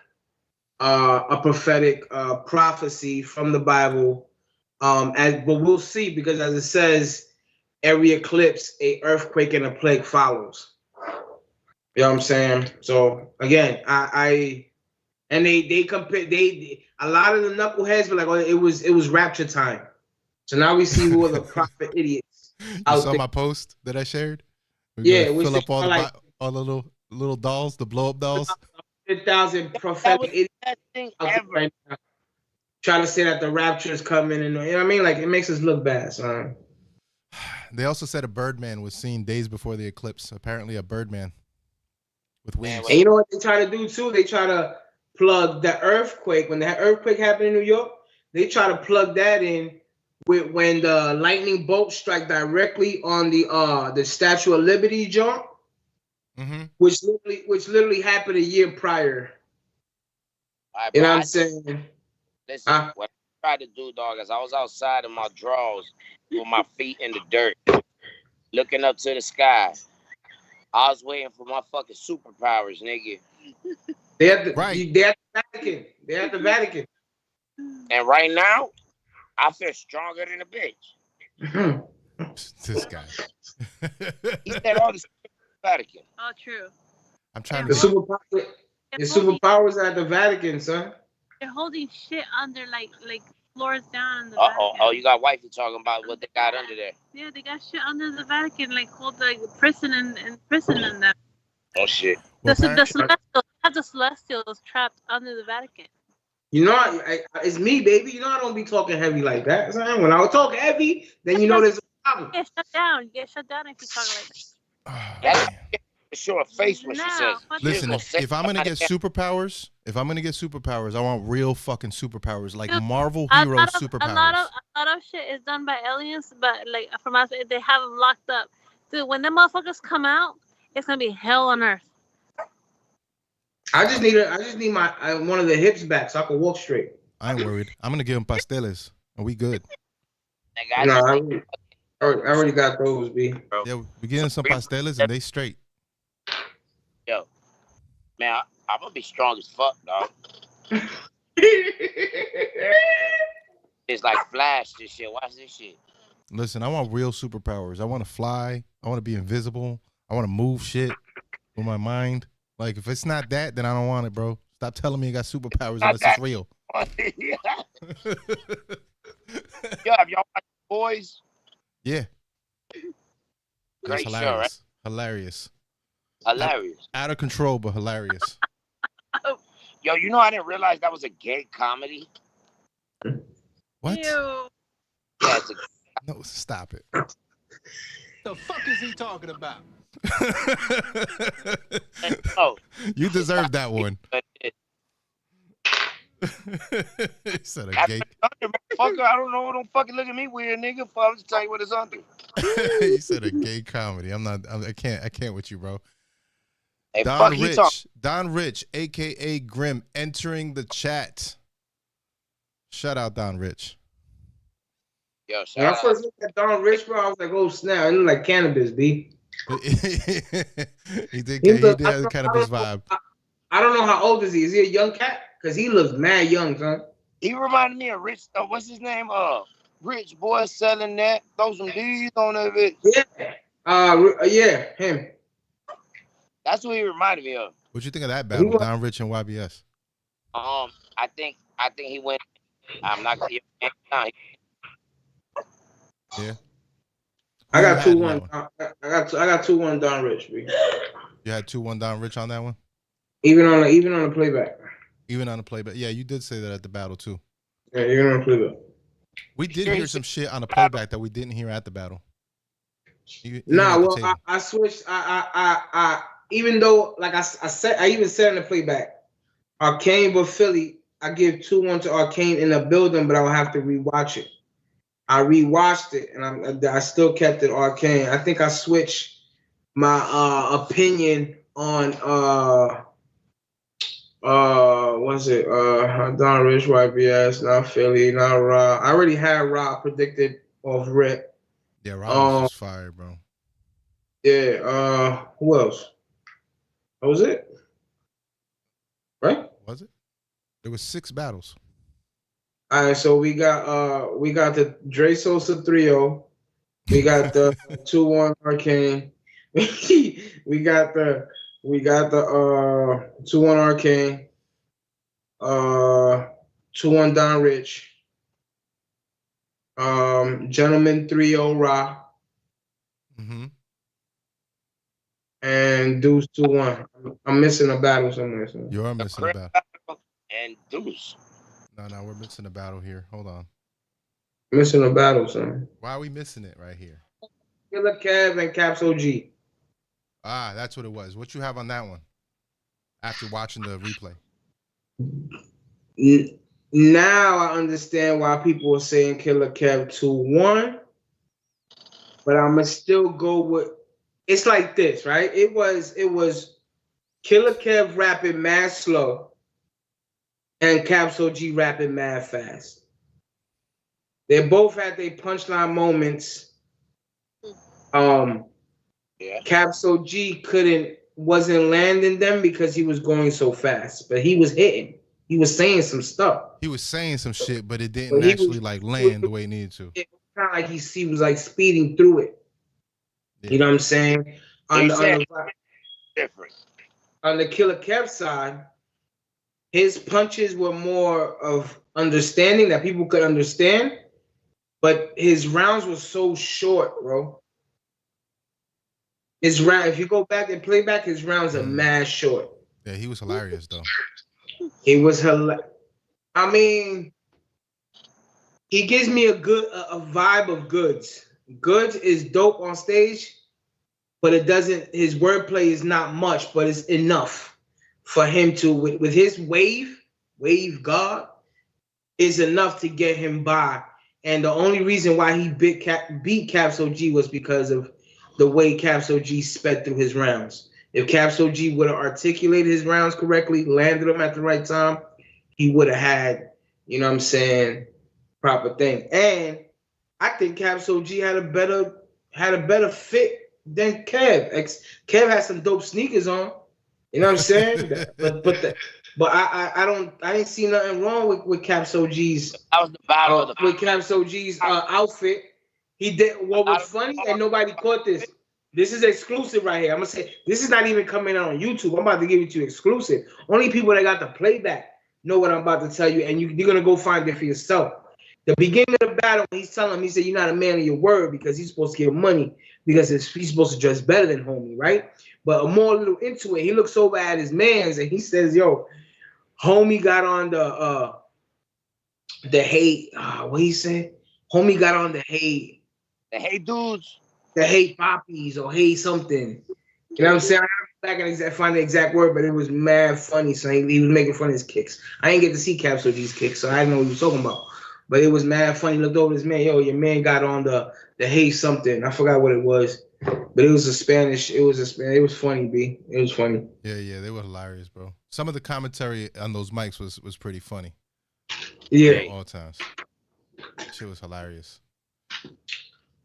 prophecy from the Bible. But we'll see, because as it says, every eclipse, a earthquake and a plague follows. You know what I'm saying? So again, they compare, a lot of the knuckleheads were like, oh, it was rapture time. So now we see who are the prophet idiots. You saw my post that I shared? Yeah, fill up all the little dolls, the blow up dolls. 100,000 prophetic idiots right now, trying to say that the rapture is coming, and you know what I mean? Like, it makes us look bad, son. They also said a Birdman was seen days before the eclipse. Apparently, a Birdman with wings. And you know what they try to do too? They try to plug the earthquake. When the earthquake happened in New York, they try to plug that in with when the lightning bolt strike directly on the Statue of Liberty jump, which literally happened a year prior. Right, you know what I'm saying? Listen, what I tried to do, dog, is I was outside in my drawers with my feet in the dirt, looking up to the sky. I was waiting for my fucking superpowers, nigga. They're at the Vatican. They're at the Vatican. And right now, I feel stronger than a bitch. This guy. He said all the Vatican. Oh, true. I'm trying the to. superpowers are at the Vatican, son. They're holding shit under like floors down in the Vatican. Oh, you got wifey talking about what they got under there. Yeah, they got shit under the Vatican, like hold like prison and prison in them. Oh shit. The Celestials trapped under the Vatican. You know, it's me, baby. You know, I don't be talking heavy like that. Son. When I talk heavy, then you know there's a problem. You get shut down if you talk like that. That's show a face when she says. Listen, if I'm gonna get superpowers, I want real fucking superpowers, like Marvel hero superpowers. A lot of shit is done by aliens, but like from us, they have them locked up. Dude, when them motherfuckers come out, it's gonna be hell on earth. I just need my one of the hips back so I can walk straight. I ain't worried. I'm gonna give them pasteles, and we good. I already got those, B. Yeah, we getting some pasteles, and they straight. Yo, man, I'm gonna be strong as fuck, dog. It's like Flash, this shit. Watch this shit. Listen, I want real superpowers. I want to fly. I want to be invisible. I want to move shit with my mind. Like, if it's not that, then I don't want it, bro. Stop telling me you got superpowers unless it's real. Yo, have y'all watched Boys? Yeah. Great hilarious. show, right? Hilarious. Out of control, but hilarious. Yo, you know I didn't realize that was a gay comedy. What? Ew. Yeah, No, stop it. The fuck is he talking about? Oh, you deserve that one. He said a gay. Fucker, I don't know. Don't fucking look at me weird, nigga. I'm just telling you what it's under. He said a gay comedy. I can't with you, bro. Hey, Don Rich, aka Grim, entering the chat. Shout out Don Rich. Yo, when I first looked at Don Rich, bro, I was like, oh snap, it looked like cannabis, B. he did have a cannabis vibe. I don't know how old is he? Is he a young cat? Because he looks mad young, son. He reminded me of Rich. What's his name? Rich boy selling that. Throw some D's on that bitch. Yeah. Yeah, him. That's what he reminded me of. What'd you think of that battle, Don Rich and YBS? I think he went. I'm not gonna now. Yeah. I Who you got had in 2-1. that one? I got 2-1 Don Rich, B. You had 2-1 Don Rich on that one? Even on the playback. Even on the playback. Yeah, you did say that at the battle too. Yeah, even on the playback. We did Sure, hear he some said- shit on the playback that we didn't hear at the battle. Even Nah, at the well, table. I switched. I even though like I said, I even said in the playback, Arcane but Philly, I give 2-1 to Arcane in the building, but I will have to rewatch it. I rewatched it and I still kept it Arcane. I think I switched my opinion on what's it? Don Rich, YBS, not Philly, not Raw. I already had Raw predicted off rip. Yeah, Rob was just fire, bro. Yeah, who else? That was it. Right? Was it? There was 6 battles. All right, so we got the Dre Sosa 3-0. We got the 2-1 Arcane. we got the 2-1 Arcane. 2-1 Don Rich. Gentleman 3-0 Ra. Mm-hmm. And Deuce 2-1. I'm missing a battle somewhere. So. You are missing a battle. And Deuce. No, we're missing a battle here. Hold on. Missing a battle, son. Why are we missing it right here? Killer Kev and Caps OG. Ah, that's what it was. What you have on that one? After watching the replay. Now I understand why people are saying Killer Kev 2-1. But I'ma still go with it's like this, right? It was Killer Kev rapping mad slow and Caps OG rapping mad fast. They both had their punchline moments. Caps OG wasn't landing them because he was going so fast, but he was hitting. He was saying some stuff. He was saying some shit, but it didn't actually land the way it needed to. It was kind of like he was like speeding through it. Yeah. You know what I'm saying? On the Killer Kev side, his punches were more of understanding that people could understand, but his rounds were so short, bro. If you go back and play back, his rounds are mad short. Yeah, he was hilarious though. He was hilarious. I mean, he gives me a vibe of Goods. Goods is dope on stage, but it doesn't. His wordplay is not much, but it's enough for him to with his wave God is enough to get him by. And the only reason why he beat Caps OG was because of the way Caps OG sped through his rounds. If Caps OG would have articulated his rounds correctly, landed them at the right time, he would have had, you know what I'm saying, proper thing. And I think Caps OG had a better fit than Kev. Kev had some dope sneakers on. You know what I'm saying? but I didn't see nothing wrong with Caps OG's that was the battle with Caps OG's outfit. He did what was funny, and nobody caught this. This is exclusive right here. I'm gonna say this is not even coming out on YouTube. I'm about to give it to you exclusive. Only people that got the playback know what I'm about to tell you, and you're gonna go find it for yourself. The beginning of the battle, when he's telling him, he said, "You're not a man of your word because he's supposed to get money because he's supposed to dress better than homie, right?" But more a little into it, he looks over at his man's and he says, "Yo, homie got on the hate." What he said? Homie got on the hate. The hey dudes. The hate poppies or hate something. You know what I'm saying? I have to go back and find the exact word, but it was mad funny. So he was making fun of his kicks. I didn't get to see Caps OG's kicks, so I didn't know what he was talking about. But it was mad funny. He looked over his man. Yo, your man got on the hate something. I forgot what it was. But it was a Spanish. It was funny, B. It was funny. Yeah, they were hilarious, bro. Some of the commentary on those mics was pretty funny. Yeah. At all times. Shit was hilarious.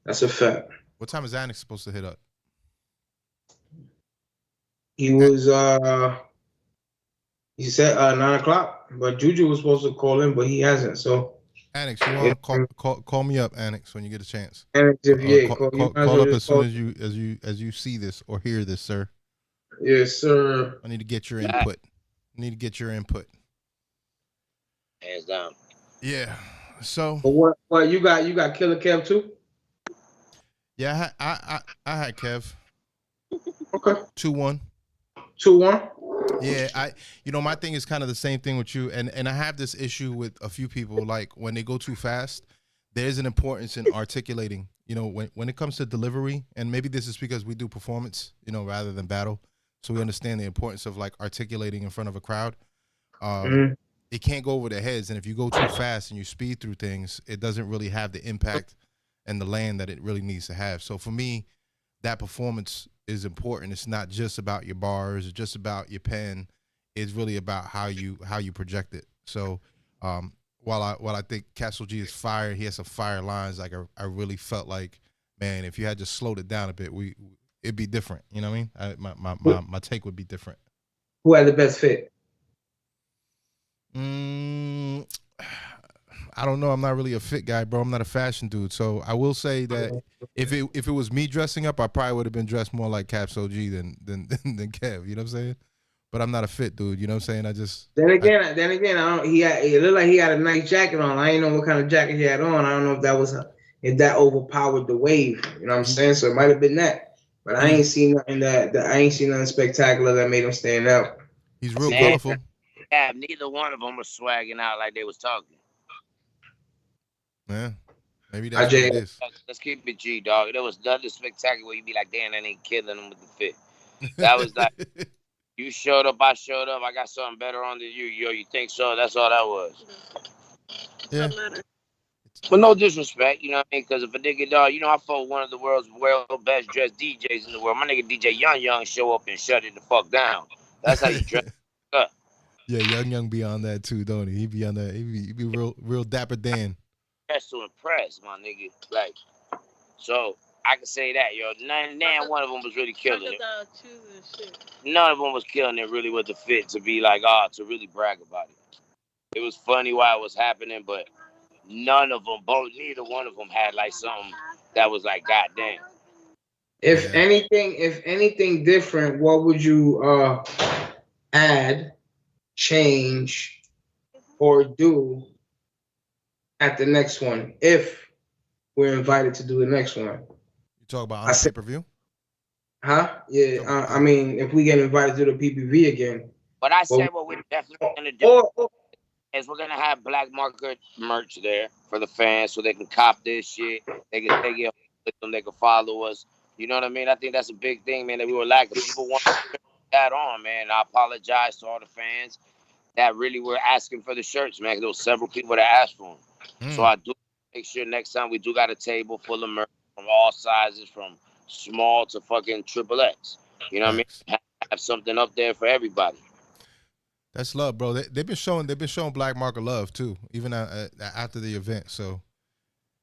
That's a fact. What time is Annex supposed to hit up? He was he said 9 o'clock, but Juju was supposed to call in, but he hasn't. So Annex, you want to call me up, Annex, when you get a chance. Annex, call up as soon as you see this or hear this, sir. Yes, sir. I need to get your input. hands down. Yeah. So But what you got Killer Kev too? yeah, I had Kev Okay. 2-1. 2-1. Yeah, my thing is kind of the same thing with you, and I have this issue with a few people. Like when they go too fast, there's an importance in articulating. When it comes to delivery, and maybe this is because we do performance, rather than battle, so we understand the importance of like articulating in front of a crowd. Mm-hmm. It can't go over their heads, and if you go too fast and you speed through things, it doesn't really have the impact and the land that it really needs to have. So for me, that performance is important. It's not just about your bars, it's just about your pen. It's really about how you project it. So while I think Castle G is fire, he has some fire lines. Like I really felt like, man, if you had just slowed it down a bit, it'd be different. You know what I mean? My take would be different. Who had the best fit? I don't know. I'm not really a fit guy, bro. I'm not a fashion dude. So I will say that if it was me dressing up, I probably would have been dressed more like Caps OG than Kev. You know what I'm saying? But I'm not a fit dude. You know what I'm saying? Then again, I don't. It looked like he had a nice jacket on. I didn't know what kind of jacket he had on. I don't know if that overpowered the wave. You know what I'm saying? So it might have been that. But I ain't seen nothing nothing spectacular that made him stand out. He's real colorful. Yeah, neither one of them was swagging out like they was talking. Yeah, maybe that's what it is. Let's keep it G, dog. There was nothing spectacular where you be like, damn, that ain't killing them with the fit. That was like, you showed up, I showed up. I got something better on than you. Yo, you think so? That's all that was. Yeah. But no disrespect, you know what I mean? Because if a nigga, dog, I fought one of the world's best dressed DJs in the world. My nigga DJ Young show up and shut it the fuck down. That's how you dress up. Yeah, Young be on that too, don't he? He be on that. He be real dapper Dan. Dressed to impress, my nigga. Like, so I can say that, yo. None one of them was really killing it. None of them was killing it really with the fit to be like, to really brag about it. It was funny while it was happening, but none of them, neither one of them had like something that was like, goddamn. If anything different, what would you add, change, or do at the next one if we're invited to do the next one? You talk about on pay-per-view? Huh? Yeah. I mean, if we get invited to the PPV again. But I said what we're definitely gonna do is we're gonna have Black Market merch there for the fans so they can cop this shit. They can take it with them. They can follow us. You know what I mean? I think that's a big thing, man, that we were lacking. People want that on, man. I apologize to all the fans that really were asking for the shirts, man. There was several people that asked for them. So I do make sure next time we do got a table full of merch from all sizes, from small to fucking XXX. You know what I mean? Have something up there for everybody. That's love, bro. They've been showing Black Market love too, even after the event. So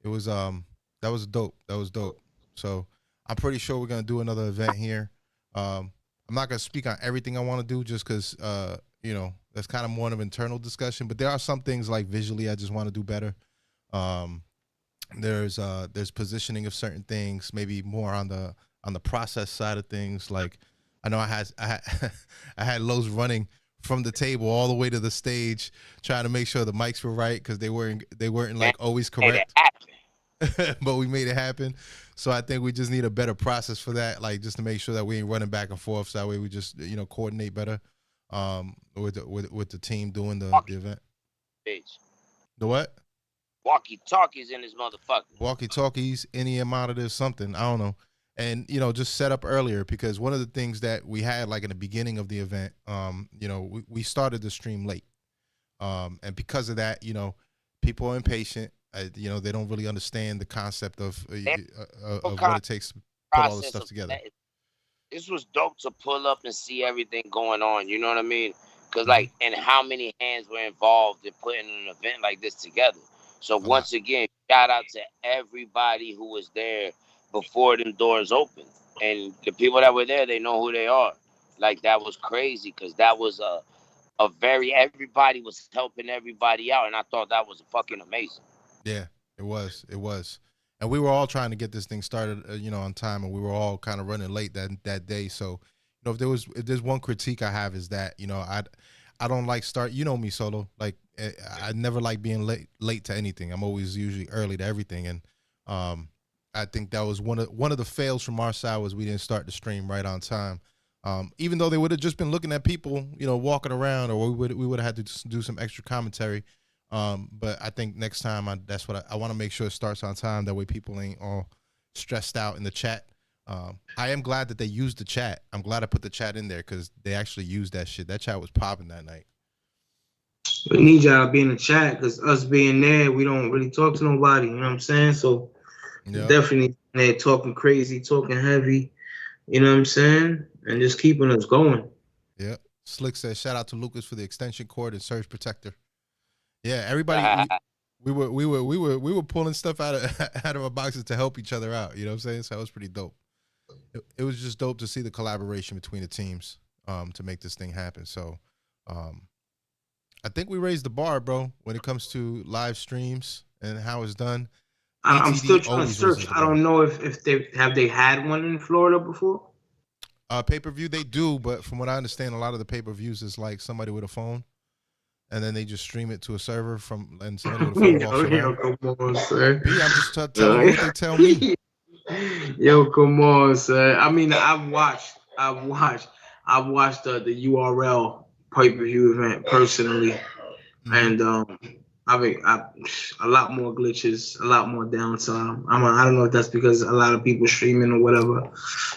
it was that was dope. That was dope. So I'm pretty sure we're gonna do another event here. I'm not gonna speak on everything I want to do just because that's kind of more of an internal discussion. But there are some things like visually I just want to do better. There's positioning of certain things, maybe more on the process side of things. Like I know I had Lowe's running from the table all the way to the stage, trying to make sure the mics were right because they weren't like always correct. But we made it happen. So I think we just need a better process for that, like just to make sure that we ain't running back and forth. So that way we just coordinate better with the team doing the event. Bitch. The what? Walkie-talkies in this motherfucker. Walkie-talkies, any monitors, something. I don't know. And, just set up earlier because one of the things that we had like in the beginning of the event, we started the stream late. And because of that, people are impatient. They don't really understand the concept of what it takes to put all this stuff together. This was dope to pull up and see everything going on. You know what I mean? Because and how many hands were involved in putting an event like this together. So once again, shout out to everybody who was there before them doors opened. And the people that were there, they know who they are. Like, that was crazy because that was everybody was helping everybody out. And I thought that was fucking amazing. Yeah, it was. And we were all trying to get this thing started, on time, and we were all kind of running late that day. So, if there's one critique I have is that, I don't like start. You know me, Solo. Like I never like being late to anything. I'm always usually early to everything, and I think that was one of the fails from our side was we didn't start the stream right on time. Even though they would have just been looking at people, walking around, or we would have had to do some extra commentary. But I think next time that's what I want to make sure it starts on time. That way people ain't all stressed out in the chat. I am glad that they used the chat. I'm glad I put the chat in there because they actually used that shit. That chat was popping that night. We need y'all to be in the chat because us being there, we don't really talk to nobody. You know what I'm saying? So definitely there talking crazy, talking heavy. You know what I'm saying? And just keeping us going. Yeah. Slick says, shout out to Lucas for the extension cord and surge protector. Yeah, everybody. We were pulling stuff out of our boxes to help each other out. You know what I'm saying? So that was pretty dope. It was just dope to see the collaboration between the teams to make this thing happen. So I think we raised the bar, bro, when it comes to live streams and how it's done. I'm still trying to search. I don't know if they had one in Florida before. Pay-per-view they do, but from what I understand, a lot of the pay-per-views is like somebody with a phone, and then they just stream it to a server and somebody with a phone walks around. Come on, sir. I'm just telling you what they tell me. Yo, come on, sir. I mean, I've watched the URL pay-per-view event personally, and I mean, a lot more glitches, a lot more downtime. I don't know if that's because a lot of people streaming or whatever,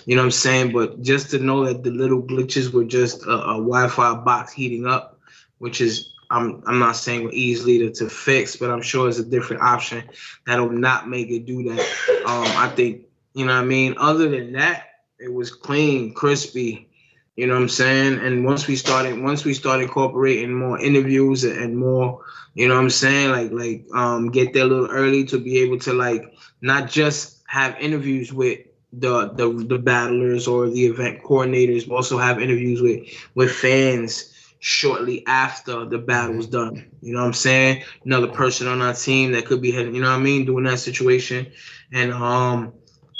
you know what I'm saying? But just to know that the little glitches were just a Wi-Fi box heating up, which is, I'm not saying we're easily to fix, but I'm sure it's a different option that'll not make it do that. I think, you know what I mean? Other than that, it was clean, crispy. You know what I'm saying? And once we started incorporating more interviews and more, you know what I'm saying, like get there a little early to be able to like not just have interviews with the battlers or the event coordinators, but also have interviews with fans shortly after the battle's done. You know what I'm saying? Another person on our team that could be heading, you know what I mean, doing that situation. And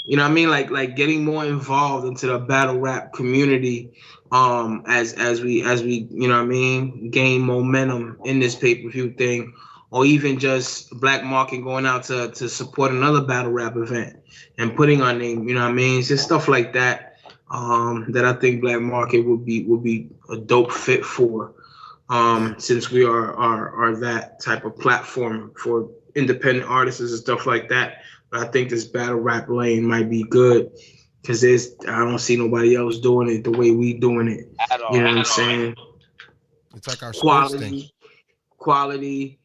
you know what I mean, like getting more involved into the battle rap community as we you know what I mean, gain momentum in this pay-per-view thing, or even just Black Market going out to support another battle rap event and putting our name, you know what I mean? It's just stuff like that that I think Black Market would be a dope fit for, since we are that type of platform for independent artists and stuff like that. But I think this battle rap lane might be good because I don't see nobody else doing it the way we doing it. You know what I'm saying? It's like our sports thing. Quality,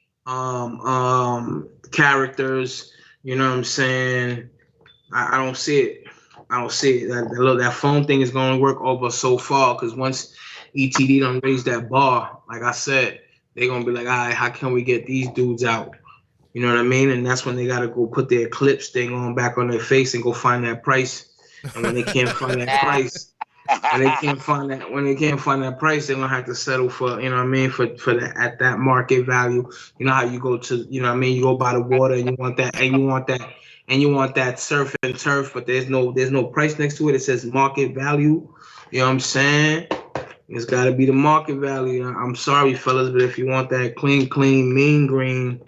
characters. You know what I'm saying? I don't see it. That phone thing is going to work over so far because once ETD don't raise that bar, like I said, they're going to be like, all right, how can we get these dudes out? You know what I mean? And that's when they got to go put their Eclipse thing on back on their face and go find that price. And when they can't find that price, when they can't find that price, they're going to have to settle for, you know what I mean, for that at that market value. You know how you go to, you know what I mean, you go by the water and you want that surf and turf, but there's no price next to it. It says market value. You know what I'm saying? It's got to be the market value. I'm sorry, fellas, but if you want that clean, mean green,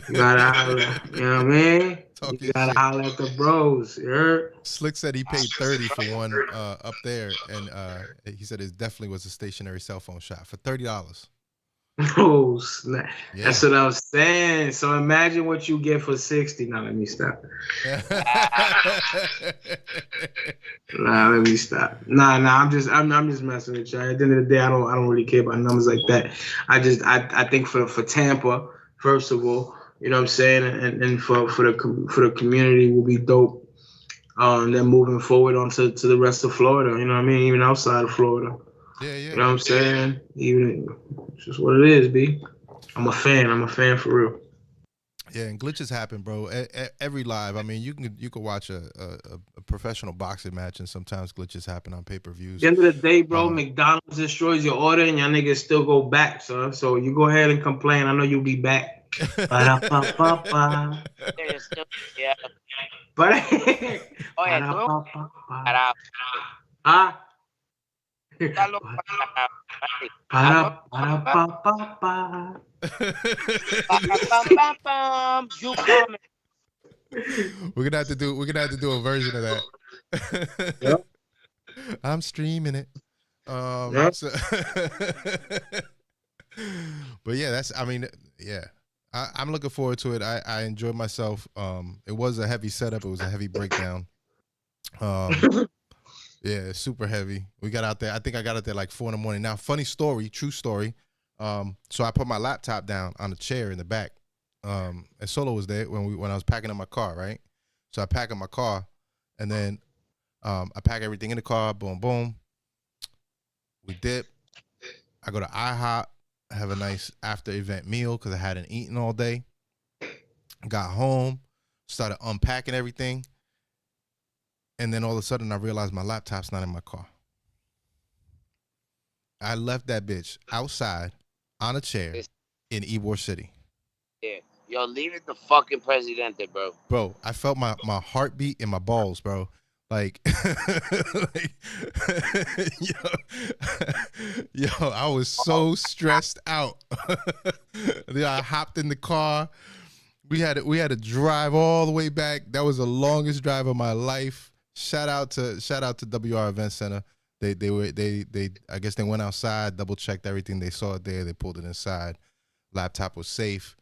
you gotta holler, you know what I mean? You gotta holler at the bros. Slick said he paid $30 for one up there, and he said it definitely was a stationary cell phone shop for $30. Oh snap! Yeah. That's what I was saying. So imagine what you get for $60. Now let me stop. Let me stop. I'm just messing with you. At the end of the day, I don't really care about numbers like that. I think for Tampa. First of all, you know what I'm saying, and for the community will be dope. Then moving forward onto the rest of Florida, you know what I mean, even outside of Florida. Yeah. You know what I'm saying? Even it's just what it is, B. I'm a fan for real. Yeah, and glitches happen, bro. Every live. I mean, you can watch a professional boxing match, and sometimes glitches happen on pay-per-views. At the end of the day, bro, McDonald's destroys your order, and y'all niggas still go back, son. So you go ahead and complain. I know you'll be back. Yeah. But Dalo pa na. Para, pa, pa, pa. Bam, you coming. We're gonna have to do a version of that. Yep. I'm streaming it. Yep. So but yeah, yeah. I'm looking forward to it. I enjoyed myself. It was a heavy setup. It was a heavy breakdown. Yeah, super heavy. We got out there. I think I got out there like 4 a.m. Now, funny story, true story. So I put my laptop down on a chair in the back. And Solo was there when I was packing up my car, right? So I pack up my car, and then I pack everything in the car. Boom, boom. We dip. I go to IHOP. Have a nice after event meal because I hadn't eaten all day. Got home, started unpacking everything. And then all of a sudden, I realized my laptop's not in my car. I left that bitch outside on a chair in Ybor City. Yeah. Yo, leave it to fucking Presidente, bro. Bro, I felt my heartbeat in my balls, bro. Like, yo, I was so stressed out. Then I hopped in the car. We had to drive all the way back. That was the longest drive of my life. Shout out to WR Event Center. They I guess they went outside, double checked everything. They saw it there. They pulled it inside. Laptop was safe.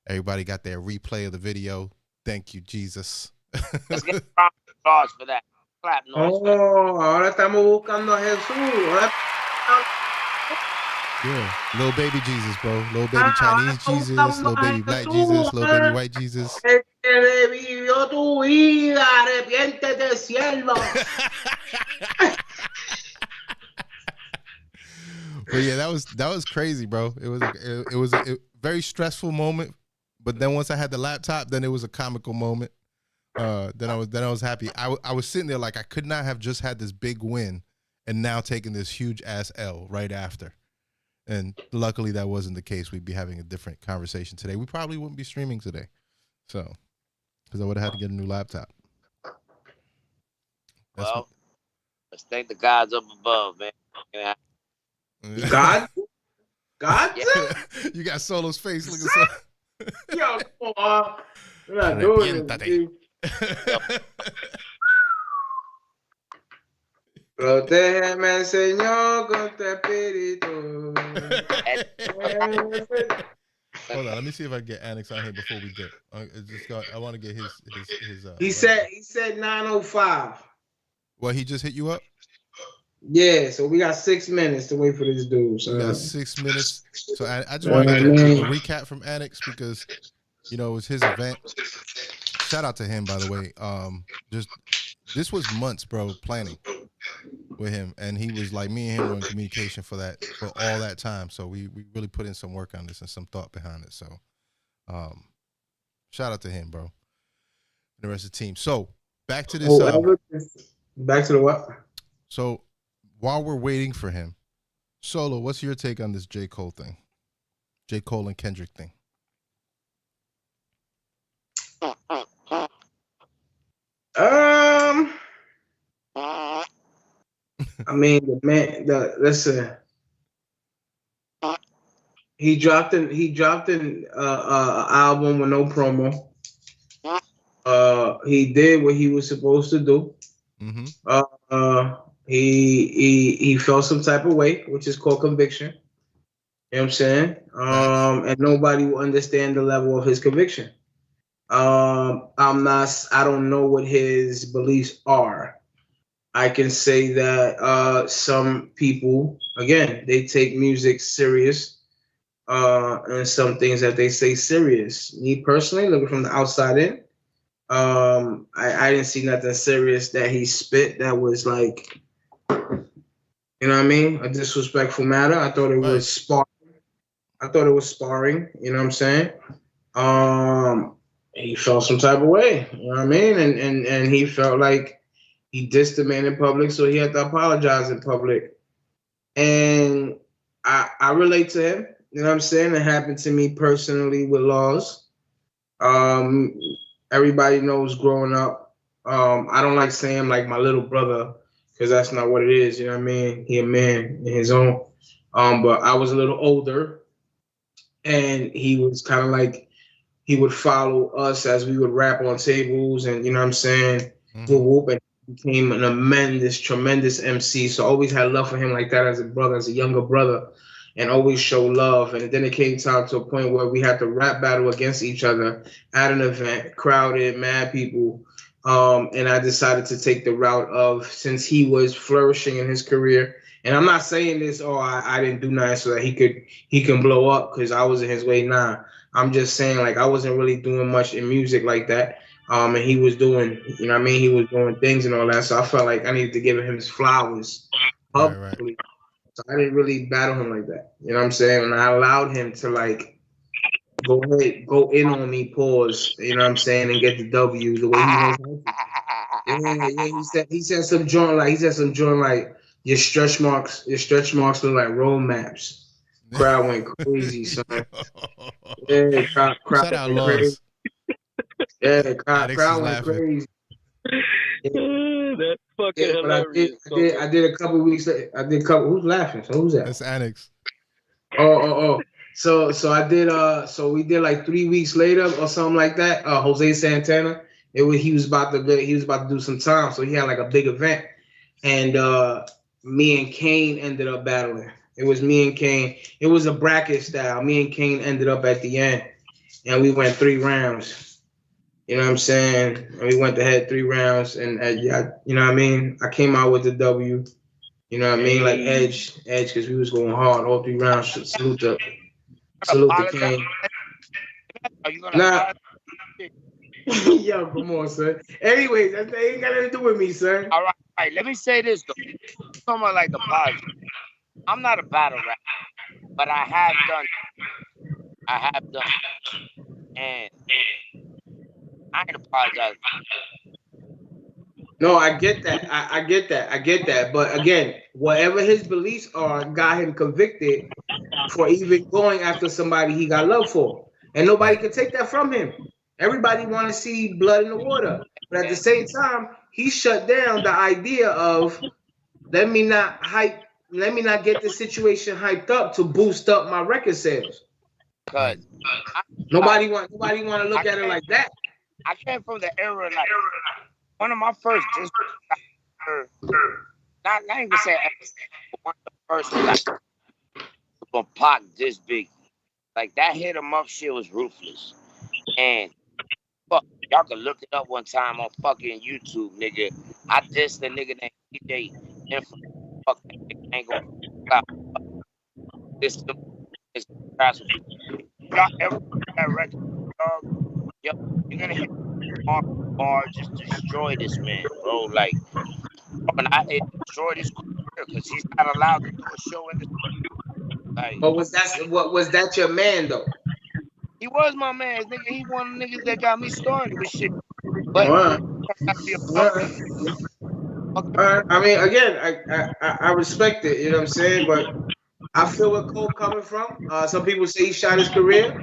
Everybody got their replay of the video. Thank you, Jesus. Let's get applause for that. Clap noise. Oh, ahora estamos buscando a Jesús. Ahora... Yeah, little baby Jesus, bro. Little baby Chinese Jesus, little baby black Jesus, little baby white Jesus. El que revivió tu vida, arrepiéntete, siervo. But yeah, that was crazy, bro. It was a very stressful moment, but then once I had the laptop, then it was a comical moment. Then I was happy. I was sitting there like I could not have just had this big win and now taking this huge ass L right after. And luckily that wasn't the case. We'd be having a different conversation today. We probably wouldn't be streaming today. So, because I would have had to get a new laptop. Well, let's thank the gods up above, man. God? God? Yeah. You got Solo's face looking so... Yo, come on. We're not doing this, dude. Protégeme, Señor, con tu espíritu. Hold on, let me see if I can get Annex on here before we dip. I want to get his. He said 9:05. Well, he just hit you up. Yeah, so we got 6 minutes to wait for this dude. So. We got 6 minutes. So I just want to get a recap from Annex because it was his event. Shout out to him, by the way. This was months, bro, planning with him, and he was like, me and him were in communication for all that time. So we really put in some work on this and some thought behind it. So shout out to him, bro, and the rest of the team. So back to this. Back to the what? So while we're waiting for him, Solo, what's your take on this J. Cole thing? J. Cole and Kendrick thing. I mean, the man. Listen. He dropped an album with no promo. He did what he was supposed to do. Mm-hmm. He felt some type of way, which is called conviction. You know what I'm saying? And nobody will understand the level of his conviction. I don't know what his beliefs are. I can say that some people, again, they take music serious, and some things that they say serious. Me personally, looking from the outside in, I didn't see nothing serious that he spit that was like, you know what I mean, a disrespectful matter. I thought it was sparring. You know what I'm saying? He felt some type of way. You know what I mean? And he felt like he dissed the man in public, so he had to apologize in public. And I relate to him. You know what I'm saying? It happened to me personally with Laws. Everybody knows growing up. I don't like saying like my little brother because that's not what it is. You know what I mean? He a man in his own. But I was a little older, and he was kind of like he would follow us as we would rap on tables, and you know what I'm saying? Whoop whoop, and he became an tremendous, tremendous MC. So I always had love for him like that as a brother, as a younger brother, and always show love. And then it came time to a point where we had to rap battle against each other at an event, crowded, mad people. And I decided to take the route of, since he was flourishing in his career, and I'm not saying this, oh, I didn't do nothing so that he can blow up because I was in his way. Nah, I'm just saying, like, I wasn't really doing much in music like that. And he was doing, you know what I mean? He was doing things and all that. So I felt like I needed to give him his flowers publicly. Right. So I didn't really battle him like that. You know what I'm saying? And I allowed him to, like, go ahead, go in on me, pause, you know what I'm saying, and get the W the way he knows how to. Yeah, he said some joint like your stretch marks look like road maps. Crowd went crazy, son. Yeah, crowd Shout out went Laws. crazy. Yeah, Alex crowd is went laughing. crazy. That's fucking But hilarious. I did a couple weeks. Who's laughing? So who's that? That's Annex. Oh. So I did. So we did like 3 weeks later or something like that. Jose Santana. He was about to do some time. So he had like a big event, and me and Kane ended up battling. It was me and Kane. It was a bracket style. Me and Kane ended up at the end, and we went 3 rounds. You know what I'm saying? And we went ahead 3 rounds, and yeah, you know what I mean? I came out with the W. You know what I mean? Like Edge, because we was going hard all 3 rounds. Salute the King. Are you gonna Nah. Yo, come on, son. Anyways, that ain't got nothing to do with me, son. All right. Let me say this though. Talking about like the positive. I'm not a battle rapper, but I have done, and I ain't apologize. No, I get that. I get that. But again, whatever his beliefs are got him convicted for even going after somebody he got love for. And nobody can take that from him. Everybody want to see blood in the water. But at the same time, he shut down the idea of let me not get the situation hyped up to boost up my record sales. Cause nobody want to look at it like that. I came from the era like one of my first not even say one of the first like from Pac this big. Like that hit 'em up shit was ruthless. And fuck, y'all can look it up one time on fucking YouTube, nigga. I dissed the nigga named DJ and fuck that nigga ain't gonna stop. This is y'all ever that record, dog? Yo, you're gonna hit bar, just destroy this man, bro. Like, and I destroy this career because he's not allowed to do a show in the like. But was that your man though? He was my man, nigga. He one of the niggas that got me started with shit. But I mean, again, I respect it. You know what I'm saying? But I feel where Cole coming from. Some people say he shot his career.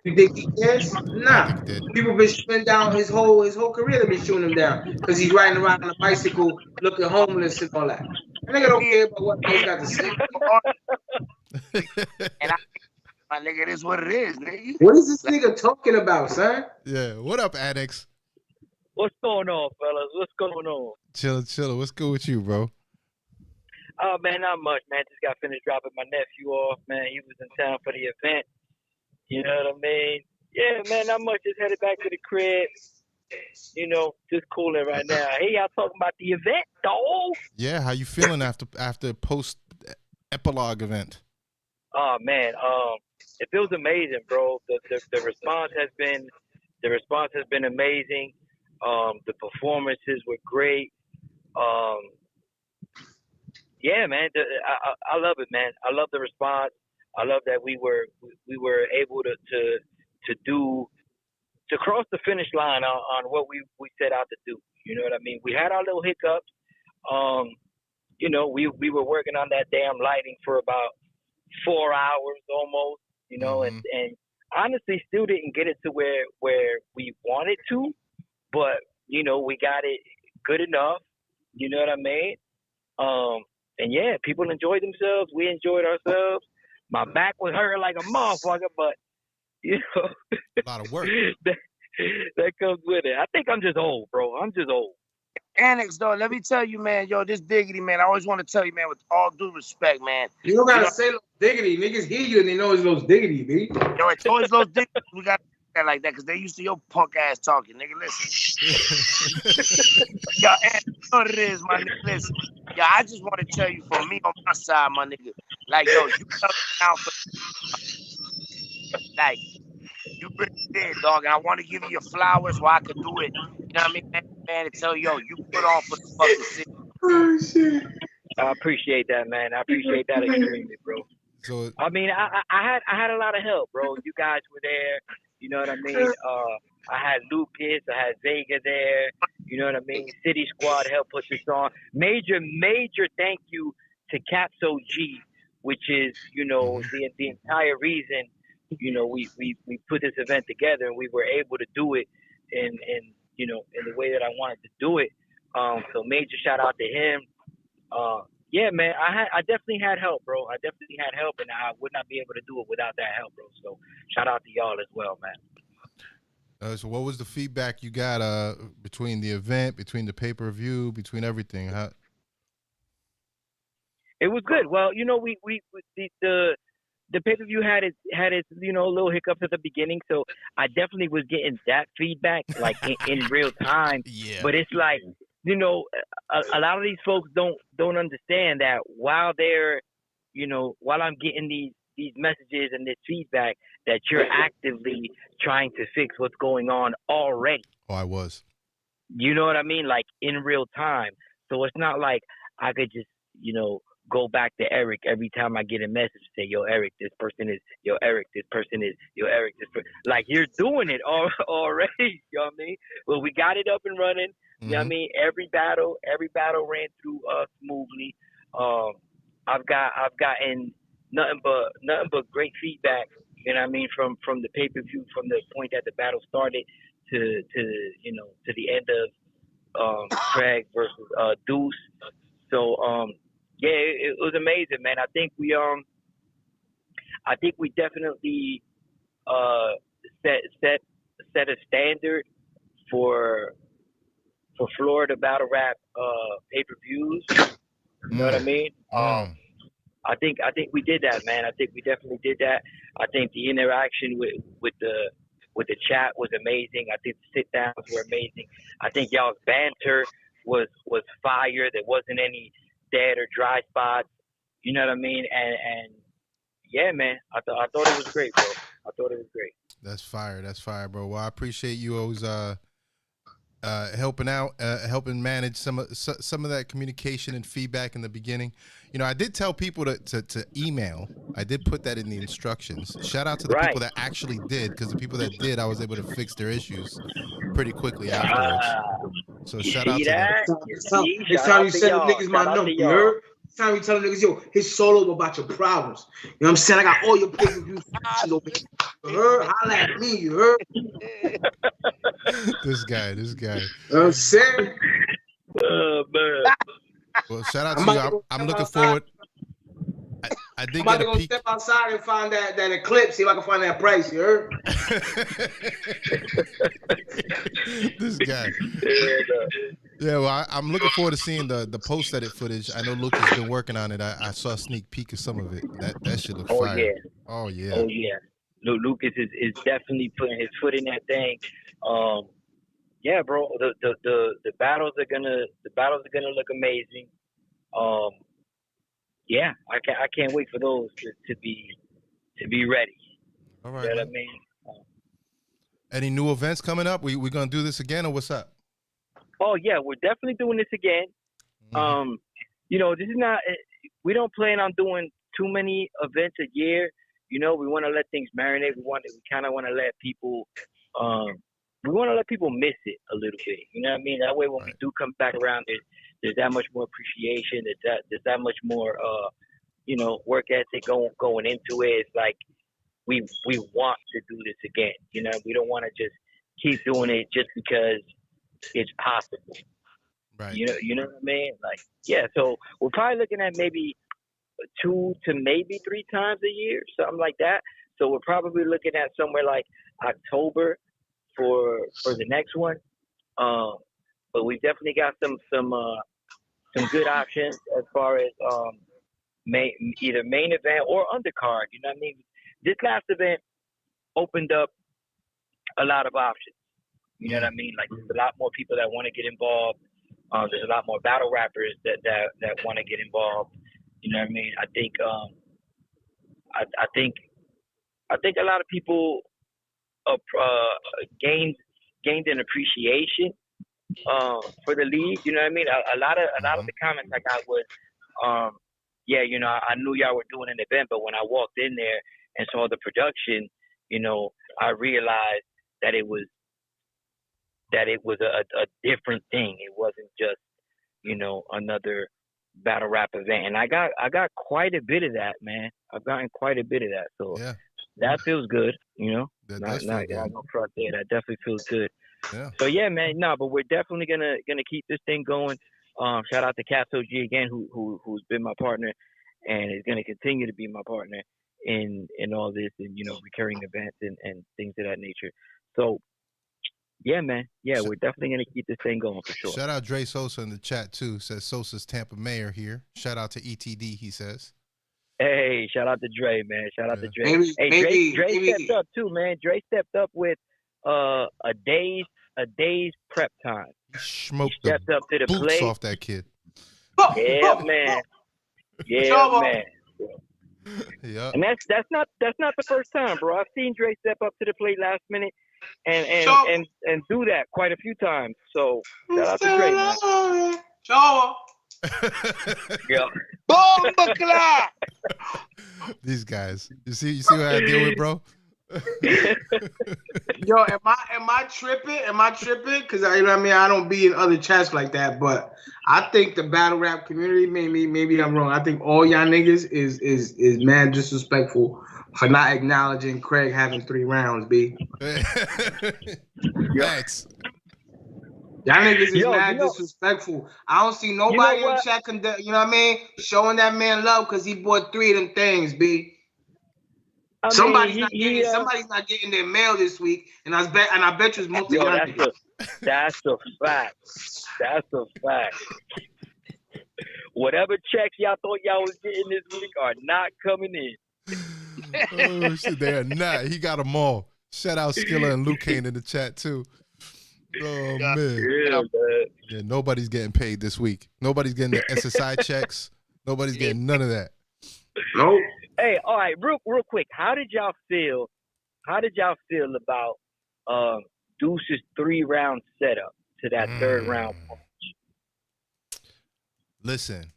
You think he cares? Nah. People been shooting down his whole career. They've been shooting him down because he's riding around on a bicycle, looking homeless and all that. And nigga don't care about what he's got to say. And my nigga, it is what it is, nigga. What is this nigga talking about, son? Yeah. What up, Addicts? What's going on, fellas? What's going on? Chilla. What's good with you, bro? Oh, man, not much, man. Just got finished dropping my nephew off, man. He was in town for the event. You know what I mean? Yeah, man, not much. Just headed back to the crib. You know, just cooling right now. Hey, y'all talking about the event, dog? Yeah, how you feeling after post Epilogue event? Oh, man, it feels amazing, bro. The response has been amazing. The performances were great. Yeah, man, I love it, man. I love the response. I love that we were able to cross the finish line on what we set out to do. You know what I mean? We had our little hiccups. You know, we were working on that damn lighting for about 4 hours almost. You know, and honestly, still didn't get it to where we wanted to, but you know, we got it good enough. You know what I mean? And yeah, people enjoyed themselves. We enjoyed ourselves. My back was hurting like a motherfucker, but you know, A lot of work. that comes with it. I think I'm just old, bro. I'm just old. Annex, though, let me tell you, man, yo, this Diggity, man, I always want to tell you, man, with all due respect, man. You don't gotta say Los Diggity. Niggas hear you and they know it's Los Diggity, B. Yo, it's always Los Diggity. We got to that like that because they used to your punk ass talking, nigga. Listen. Yo, Annex, you know what it is, my nigga. Listen. Yo, I just want to tell you from me on my side, my nigga. Like, yo, you held it down for like, you really did, dog. And I want to give you your flowers while I could do it. You know what I mean, man? To tell you, yo, you put on for the fucking city. Oh shit. I appreciate that, man. I appreciate that extremely, bro. So I mean, I had a lot of help, bro. You guys were there. You know what I mean? I had Lucas. I had Vega there. You know what I mean? City Squad helped put this on. Major thank you to Capso G, which is, you know, the entire reason, you know, we put this event together and we were able to do it in you know, in the way that I wanted to do it. So major shout out to him. Yeah, man, I definitely had help, bro. I definitely had help, and I would not be able to do it without that help, bro. So shout out to y'all as well, man. So what was the feedback you got between the event, between the pay-per-view, between everything? It was good. Well, you know, the pay-per-view had its you know, little hiccups at the beginning, so I definitely was getting that feedback like in real time. Yeah. But it's like, you know, a lot of these folks don't understand that while they're, you know, while I'm getting these messages and this feedback, that you're actively trying to fix what's going on already. Oh, I was. You know what I mean? Like in real time. So it's not like I could just, you know, go back to Eric every time I get a message and say, yo, Eric, this person is, yo, Eric, this person is, yo, Eric, this person. Like, you're doing it already, you know what I mean? Well, we got it up and running. You know what I mean? Every battle ran through smoothly. I've gotten nothing but great feedback, you know what I mean, from the pay-per-view, from the point that the battle started to you know, to the end of Craig versus Deuce. So yeah, it was amazing, man. I think we definitely set a standard for Florida battle rap pay-per-views. You know what I mean? I think we did that, man. I think we definitely did that. I think the interaction with the chat was amazing. I think the sit downs were amazing. I think y'all's banter was fire. There wasn't any dead or dry spots. You know what I mean? And yeah, man, I thought it was great, bro. I thought it was great. That's fire, bro. Well, I appreciate you always helping out, helping manage some of that communication and feedback in the beginning. You know, I did tell people to email. I did put that in the instructions. Shout out to the people that actually did, because the people that did, I was able to fix their issues pretty quickly afterwards. So shout out to them. This time you send them niggas my number, you heard? This time you tell them niggas, yo, his solo about your problems. You know what I'm saying? I got all your pay-per-view shit over here. You heard? Holla at me, you heard? This guy. You know what I'm saying? Man. Well, shout out to you. I'm looking forward. I did get a peek. Step outside and find that Eclipse. See if I can find that price. You heard? This guy. Yeah, well, I'm looking forward to seeing the post-edit footage. I know Luke has been working on it. I saw a sneak peek of some of it. That shit looks fire. Yeah. Oh yeah. Oh yeah. Lucas is definitely putting his foot in that thing. Yeah, bro. The battles are gonna look amazing. Yeah, I can't wait for those to be ready. All right. You know what I mean? Any new events coming up? We gonna do this again, or what's up? Oh yeah, we're definitely doing this again. You know, this is not. We don't plan on doing too many events a year. You know, we want to let things marinate. We kind of want to let people. We want to let people miss it a little bit. You know what I mean? That way, when we do come back around, there's that much more appreciation. There's that much more, you know, work ethic going into it. It's like we want to do this again. You know, we don't want to just keep doing it just because it's possible. Right. You know what I mean? Like, yeah. So we're probably looking at maybe 2 to maybe 3 times a year, something like that. So we're probably looking at somewhere like October for the next one. But we definitely got some good options as far as either main event or undercard. You know what I mean? This last event opened up a lot of options. You know what I mean? Like, there's a lot more people that want to get involved. There's a lot more battle rappers that want to get involved. You know what I mean? I think I think a lot of people gained an appreciation for the league. You know what I mean? A lot of the comments I got was, yeah, you know, I knew y'all were doing an event, but when I walked in there and saw the production, you know, I realized that it was a different thing. It wasn't just, you know, another battle rap event. And I got quite a bit of that, man. I've gotten quite a bit of that. So Yeah. that feels good, you know. That not does feel good. no front there. That definitely feels good. Yeah. So yeah, man. No, but we're definitely gonna keep this thing going. Shout out to Caps OG again, who's been my partner and is gonna continue to be my partner in all this, and you know, recurring events and things of that nature. So yeah, man. Yeah, we're definitely gonna keep this thing going for sure. Shout out Dre Sosa in the chat too. Says Sosa's Tampa mayor here. Shout out to ETD. He says. Hey, shout out to Dre, man. Shout out to Dre. Dre stepped up too, man. Dre stepped up with a day's prep time. Smoked he stepped up to the boots plate off that kid. Yeah, man. Yeah, man. Yeah. And that's not the first time, bro. I've seen Dre step up to the plate last minute and do that quite a few times. So shout out to Dre, man. Yeah. Bomba clap. These guys. You see what I deal with, bro? Yo, am I tripping? Am I tripping? Because you know what I mean, I don't be in other chats like that, but I think the battle rap community, maybe I'm wrong. I think all y'all niggas is mad disrespectful for not acknowledging Craig having 3 rounds, B. Thanks. Y'all niggas is mad disrespectful. I don't see nobody in chat you know what I mean, showing that man love because he bought 3 of them things, B. Somebody's not getting their mail this week, and I bet you it's multi. That's a fact. That's a fact. Whatever checks y'all thought y'all was getting this week are not coming in. Oh shit, they are not. He got them all. Shout out Skilla and Luke Kane in the chat too. Oh man. Yeah, nobody's getting paid this week. Nobody's getting the SSI checks. Nobody's getting none of that. Nope. Hey, all right, real quick. How did y'all feel about Deuce's 3-round setup to that 3rd round punch? Listen,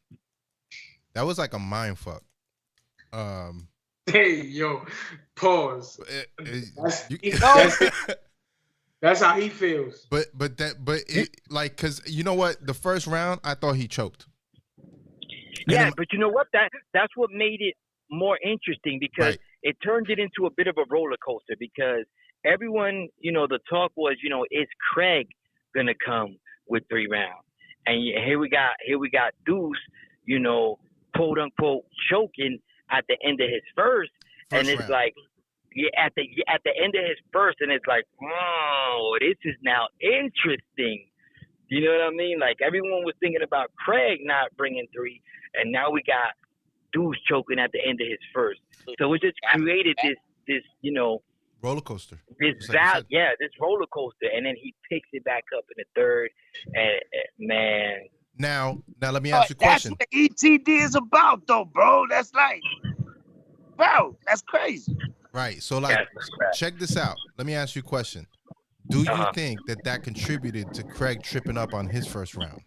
that was like a mind fuck. Hey, yo, pause. That's how he feels. But like, cause you know what? The first round, I thought he choked. Yeah, but you know what? That's what made it more interesting because it turned it into a bit of a roller coaster because everyone, you know, the talk was, you know, is Craig gonna come with 3 rounds? And here we got Deuce, you know, quote unquote choking at the end of his first and it's round. Like at the end of his first and it's like, oh, this is now interesting. You know what I mean? Like everyone was thinking about Craig not bringing 3 and now we got Deuce choking at the end of his first. So it just created this, you know, roller coaster. This roller coaster, and then he picks it back up in the 3rd, and man. Now let me ask you a question. That's what ETD is about, though, bro. That's like, bro, that's crazy. Right. So like, check this out. Let me ask you a question. Do you think that contributed to Craig tripping up on his first round?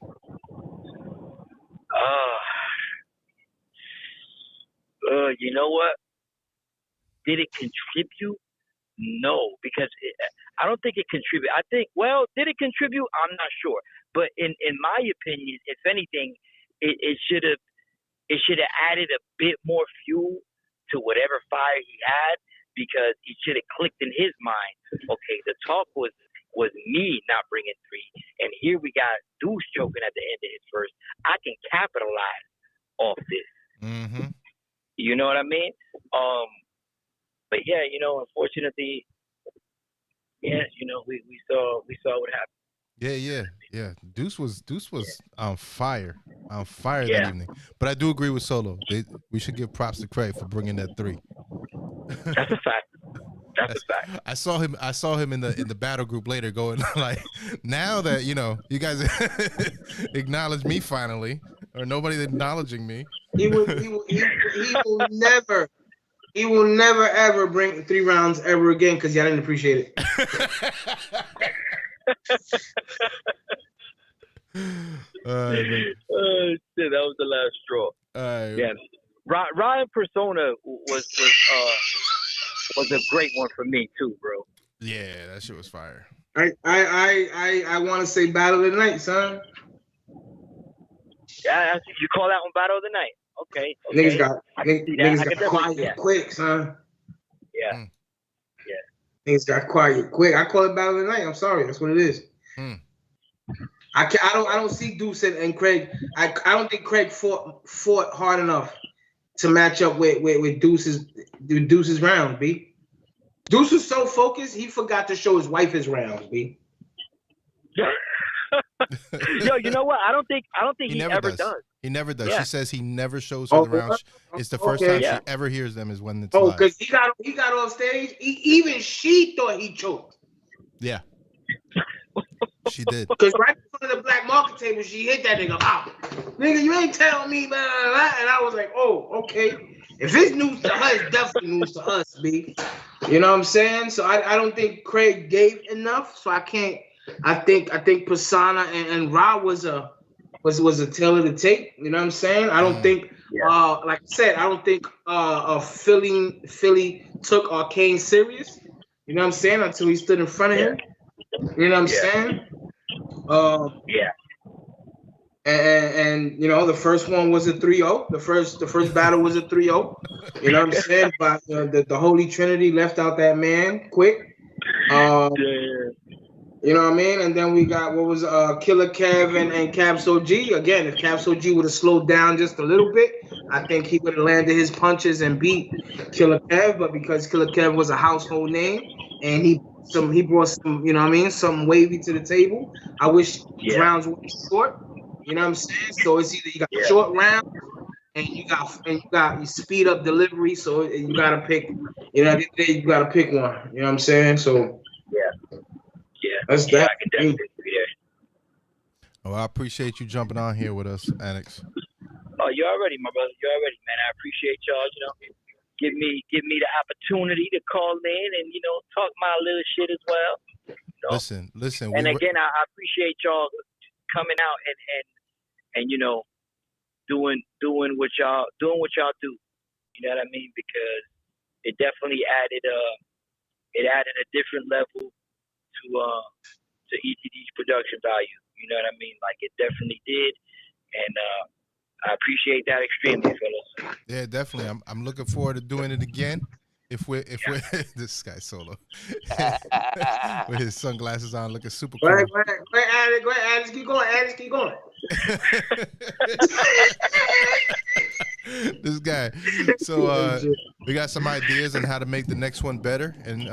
You know what? Did it contribute? No, because I don't think it contributed. I think, well, did it contribute? I'm not sure. But in my opinion, if anything, it should have added a bit more fuel to whatever fire he had because it should have clicked in his mind. Okay, the talk was me not bringing 3, and here we got Deuce choking at the end of his first. I can capitalize off this. Mm-hmm. You know what I mean? But yeah, you know, unfortunately, yeah, you know, we saw what happened. Yeah. Deuce was on fire Yeah. that evening. But I do agree with Solo. We should give props to Craig for bringing that 3. That's a fact. That's a fact. I saw him in the battle group later going like, now that you know you guys acknowledge me finally, or nobody's acknowledging me. He will never ever bring 3 rounds ever again because y'all didn't appreciate it. Oh shit, that was the last straw. Yeah, Ryan Persona was a great one for me too, bro. Yeah, that shit was fire. I want to say battle of the night, son. Yeah, you call that one battle of the night. Okay. Niggas got quiet quick, son. Yeah. Yeah. Niggas got quiet quick. I call it battle of the night. I'm sorry, that's what it is. I don't see Deuce and Craig. I don't think Craig fought hard enough to match up with Deuce's round, B. Deuce was so focused he forgot to show his wife his rounds, B. Yo, you know what? I don't think he ever does. He never does. Yeah. She says he never shows her the rounds. It's the first time she ever hears them is when it's live. Because he got off stage. Even she thought he choked. Yeah. She did. Because right in front of the black market table, she hit that nigga out. Nigga, you ain't telling me, blah, blah, blah. And I was like, oh, okay. If it's news to her, it's definitely news to us, B. You know what I'm saying? So I don't think Craig gave enough. So I can't. I think Persona and Ra was a tail of the tape. You know what I'm saying? I don't think. Like I said, I don't think Philly took Arcane serious. You know what I'm saying? Until he stood in front of him. You know what I'm saying? And you know, the first one was a 3-0. The first battle was a 3-0. You know what I'm saying? But the Holy Trinity left out that man quick. You know what I mean? And then we got what was Killer Kev and Capsule G. Again, if Capsule G would have slowed down just a little bit, I think he would have landed his punches and beat Killer Kev. But because Killer Kev was a household name and he brought some, you know what I mean, some wavy to the table. I wish rounds were short. You know what I'm saying? So it's either you got short rounds and you speed up delivery. So you gotta pick. You know, you gotta pick one. You know what I'm saying? So that's that. I can definitely do that. Oh, I appreciate you jumping on here with us, Annex. Oh, you're already, my brother. You're already, man. I appreciate y'all. You know, give me the opportunity to call in and talk my little shit as well. You know? Listen. And again, I appreciate y'all coming out and doing what y'all do. You know what I mean? Because it definitely added a different level to ETD's production value. You know what I mean? Like it definitely did, and I appreciate that extremely, fellas. Yeah, definitely. I'm looking forward to doing it again. If we're this guy Solo with his sunglasses on, looking super cool. Go ahead, Alex. Keep going. This guy. So we got some ideas on how to make the next one better, and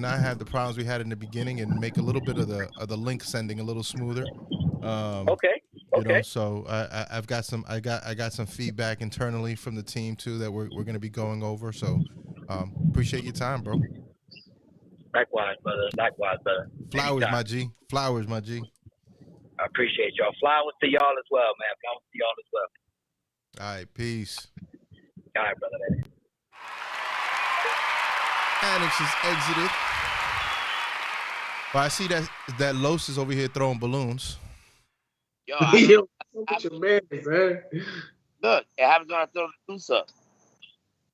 not have the problems we had in the beginning, and make a little bit of the link sending a little smoother. Okay. You know, so I got some feedback internally from the team too that we're going to be going over. So appreciate your time, bro. Likewise, brother. Flowers, my G. I appreciate y'all. Flowers to y'all as well, man. Flowers to y'all as well. All right, peace. All right, brother. Man. Annex is exited. But I see that Los is over here throwing balloons. Yo, What's your man, man? Look, it happens when I throw the deuce up.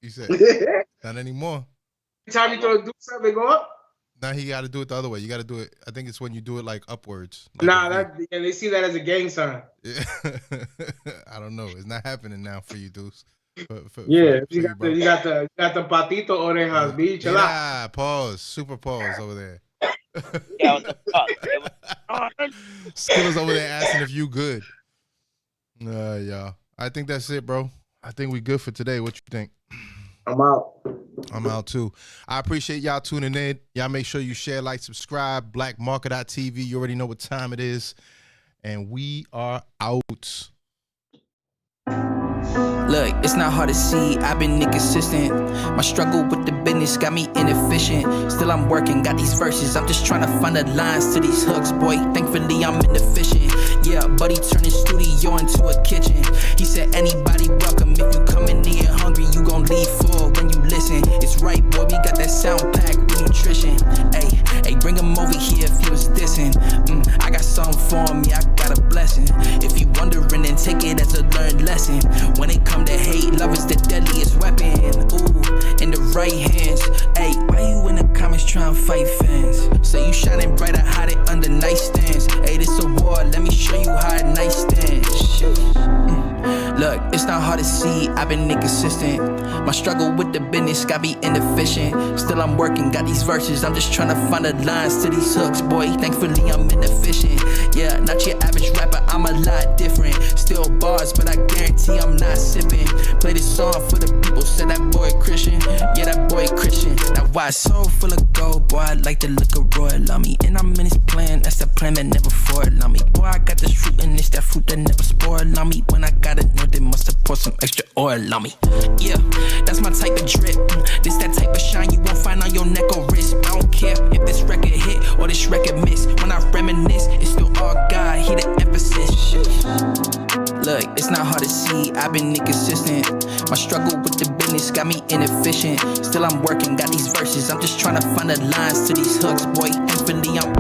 You said not anymore. Every time you throw the deuce up, they go up? Now he got to do it the other way. You got to do it. I think it's when you do it like upwards. Like they see that as a gang sign. Yeah. I don't know. It's not happening now for you, Deuce. You got the patito orejas, bitch. Yeah, pause. Super pause over there. Yeah, what the fuck? Skiller's over there asking if you good. Yeah. I think that's it, bro. I think we good for today. What you think? I'm out. I'm out too. I appreciate y'all tuning in. Y'all make sure you share, like, subscribe. BlackMarket.tv. You already know what time it is. And we are out. Look, it's not hard to see, I've been inconsistent. My struggle with the business got me inefficient. Still I'm working, got these verses, I'm just trying to find the lines to these hooks, boy. Thankfully I'm inefficient. Yeah, buddy turned his studio into a kitchen. He said anybody welcome, if you come in here hungry, you gon' leave full when you listen. It's right, boy, we got that sound pack with nutrition. Hey, bring him over here if he was dissing. I got something for him, yeah, I got a blessing. If you wondering, then take it as a learned lesson. When it come to hate, love is the deadliest weapon. Ooh, in the right hands. Hey, why you in the comments trying to fight fans? Say you shining brighter, hide it under nightstands. Hey, this a war, let me show you how a nightstand. Look, it's not hard to see, I've been inconsistent. My struggle with the business got me inefficient. Still I'm working, got these verses, I'm just trying to find the lines to these hooks, boy. Thankfully I'm inefficient. Yeah, not your average rapper, I'm a lot different. Still bars, but I guarantee I'm not sipping. Play this song for the people, said that boy Christian. Yeah, that boy Christian. Now why so full of gold, boy, I like the look of royal on me. And I'm in this plan, that's the plan that never foiled on me. Boy, I got this fruit and it's that fruit that never spoiled on me. When I got it, no, they must have poured some extra oil on me. Yeah, that's my type of drip. This that type of shine you won't find on your neck or wrist. I don't care if this record hit or this record miss. When I reminisce, it's still all God, he the emphasis. Look, it's not hard to see, I've been inconsistent. My struggle with the business got me inefficient. Still I'm working, got these verses, I'm just trying to find the lines to these hooks, boy. Thankfully I'm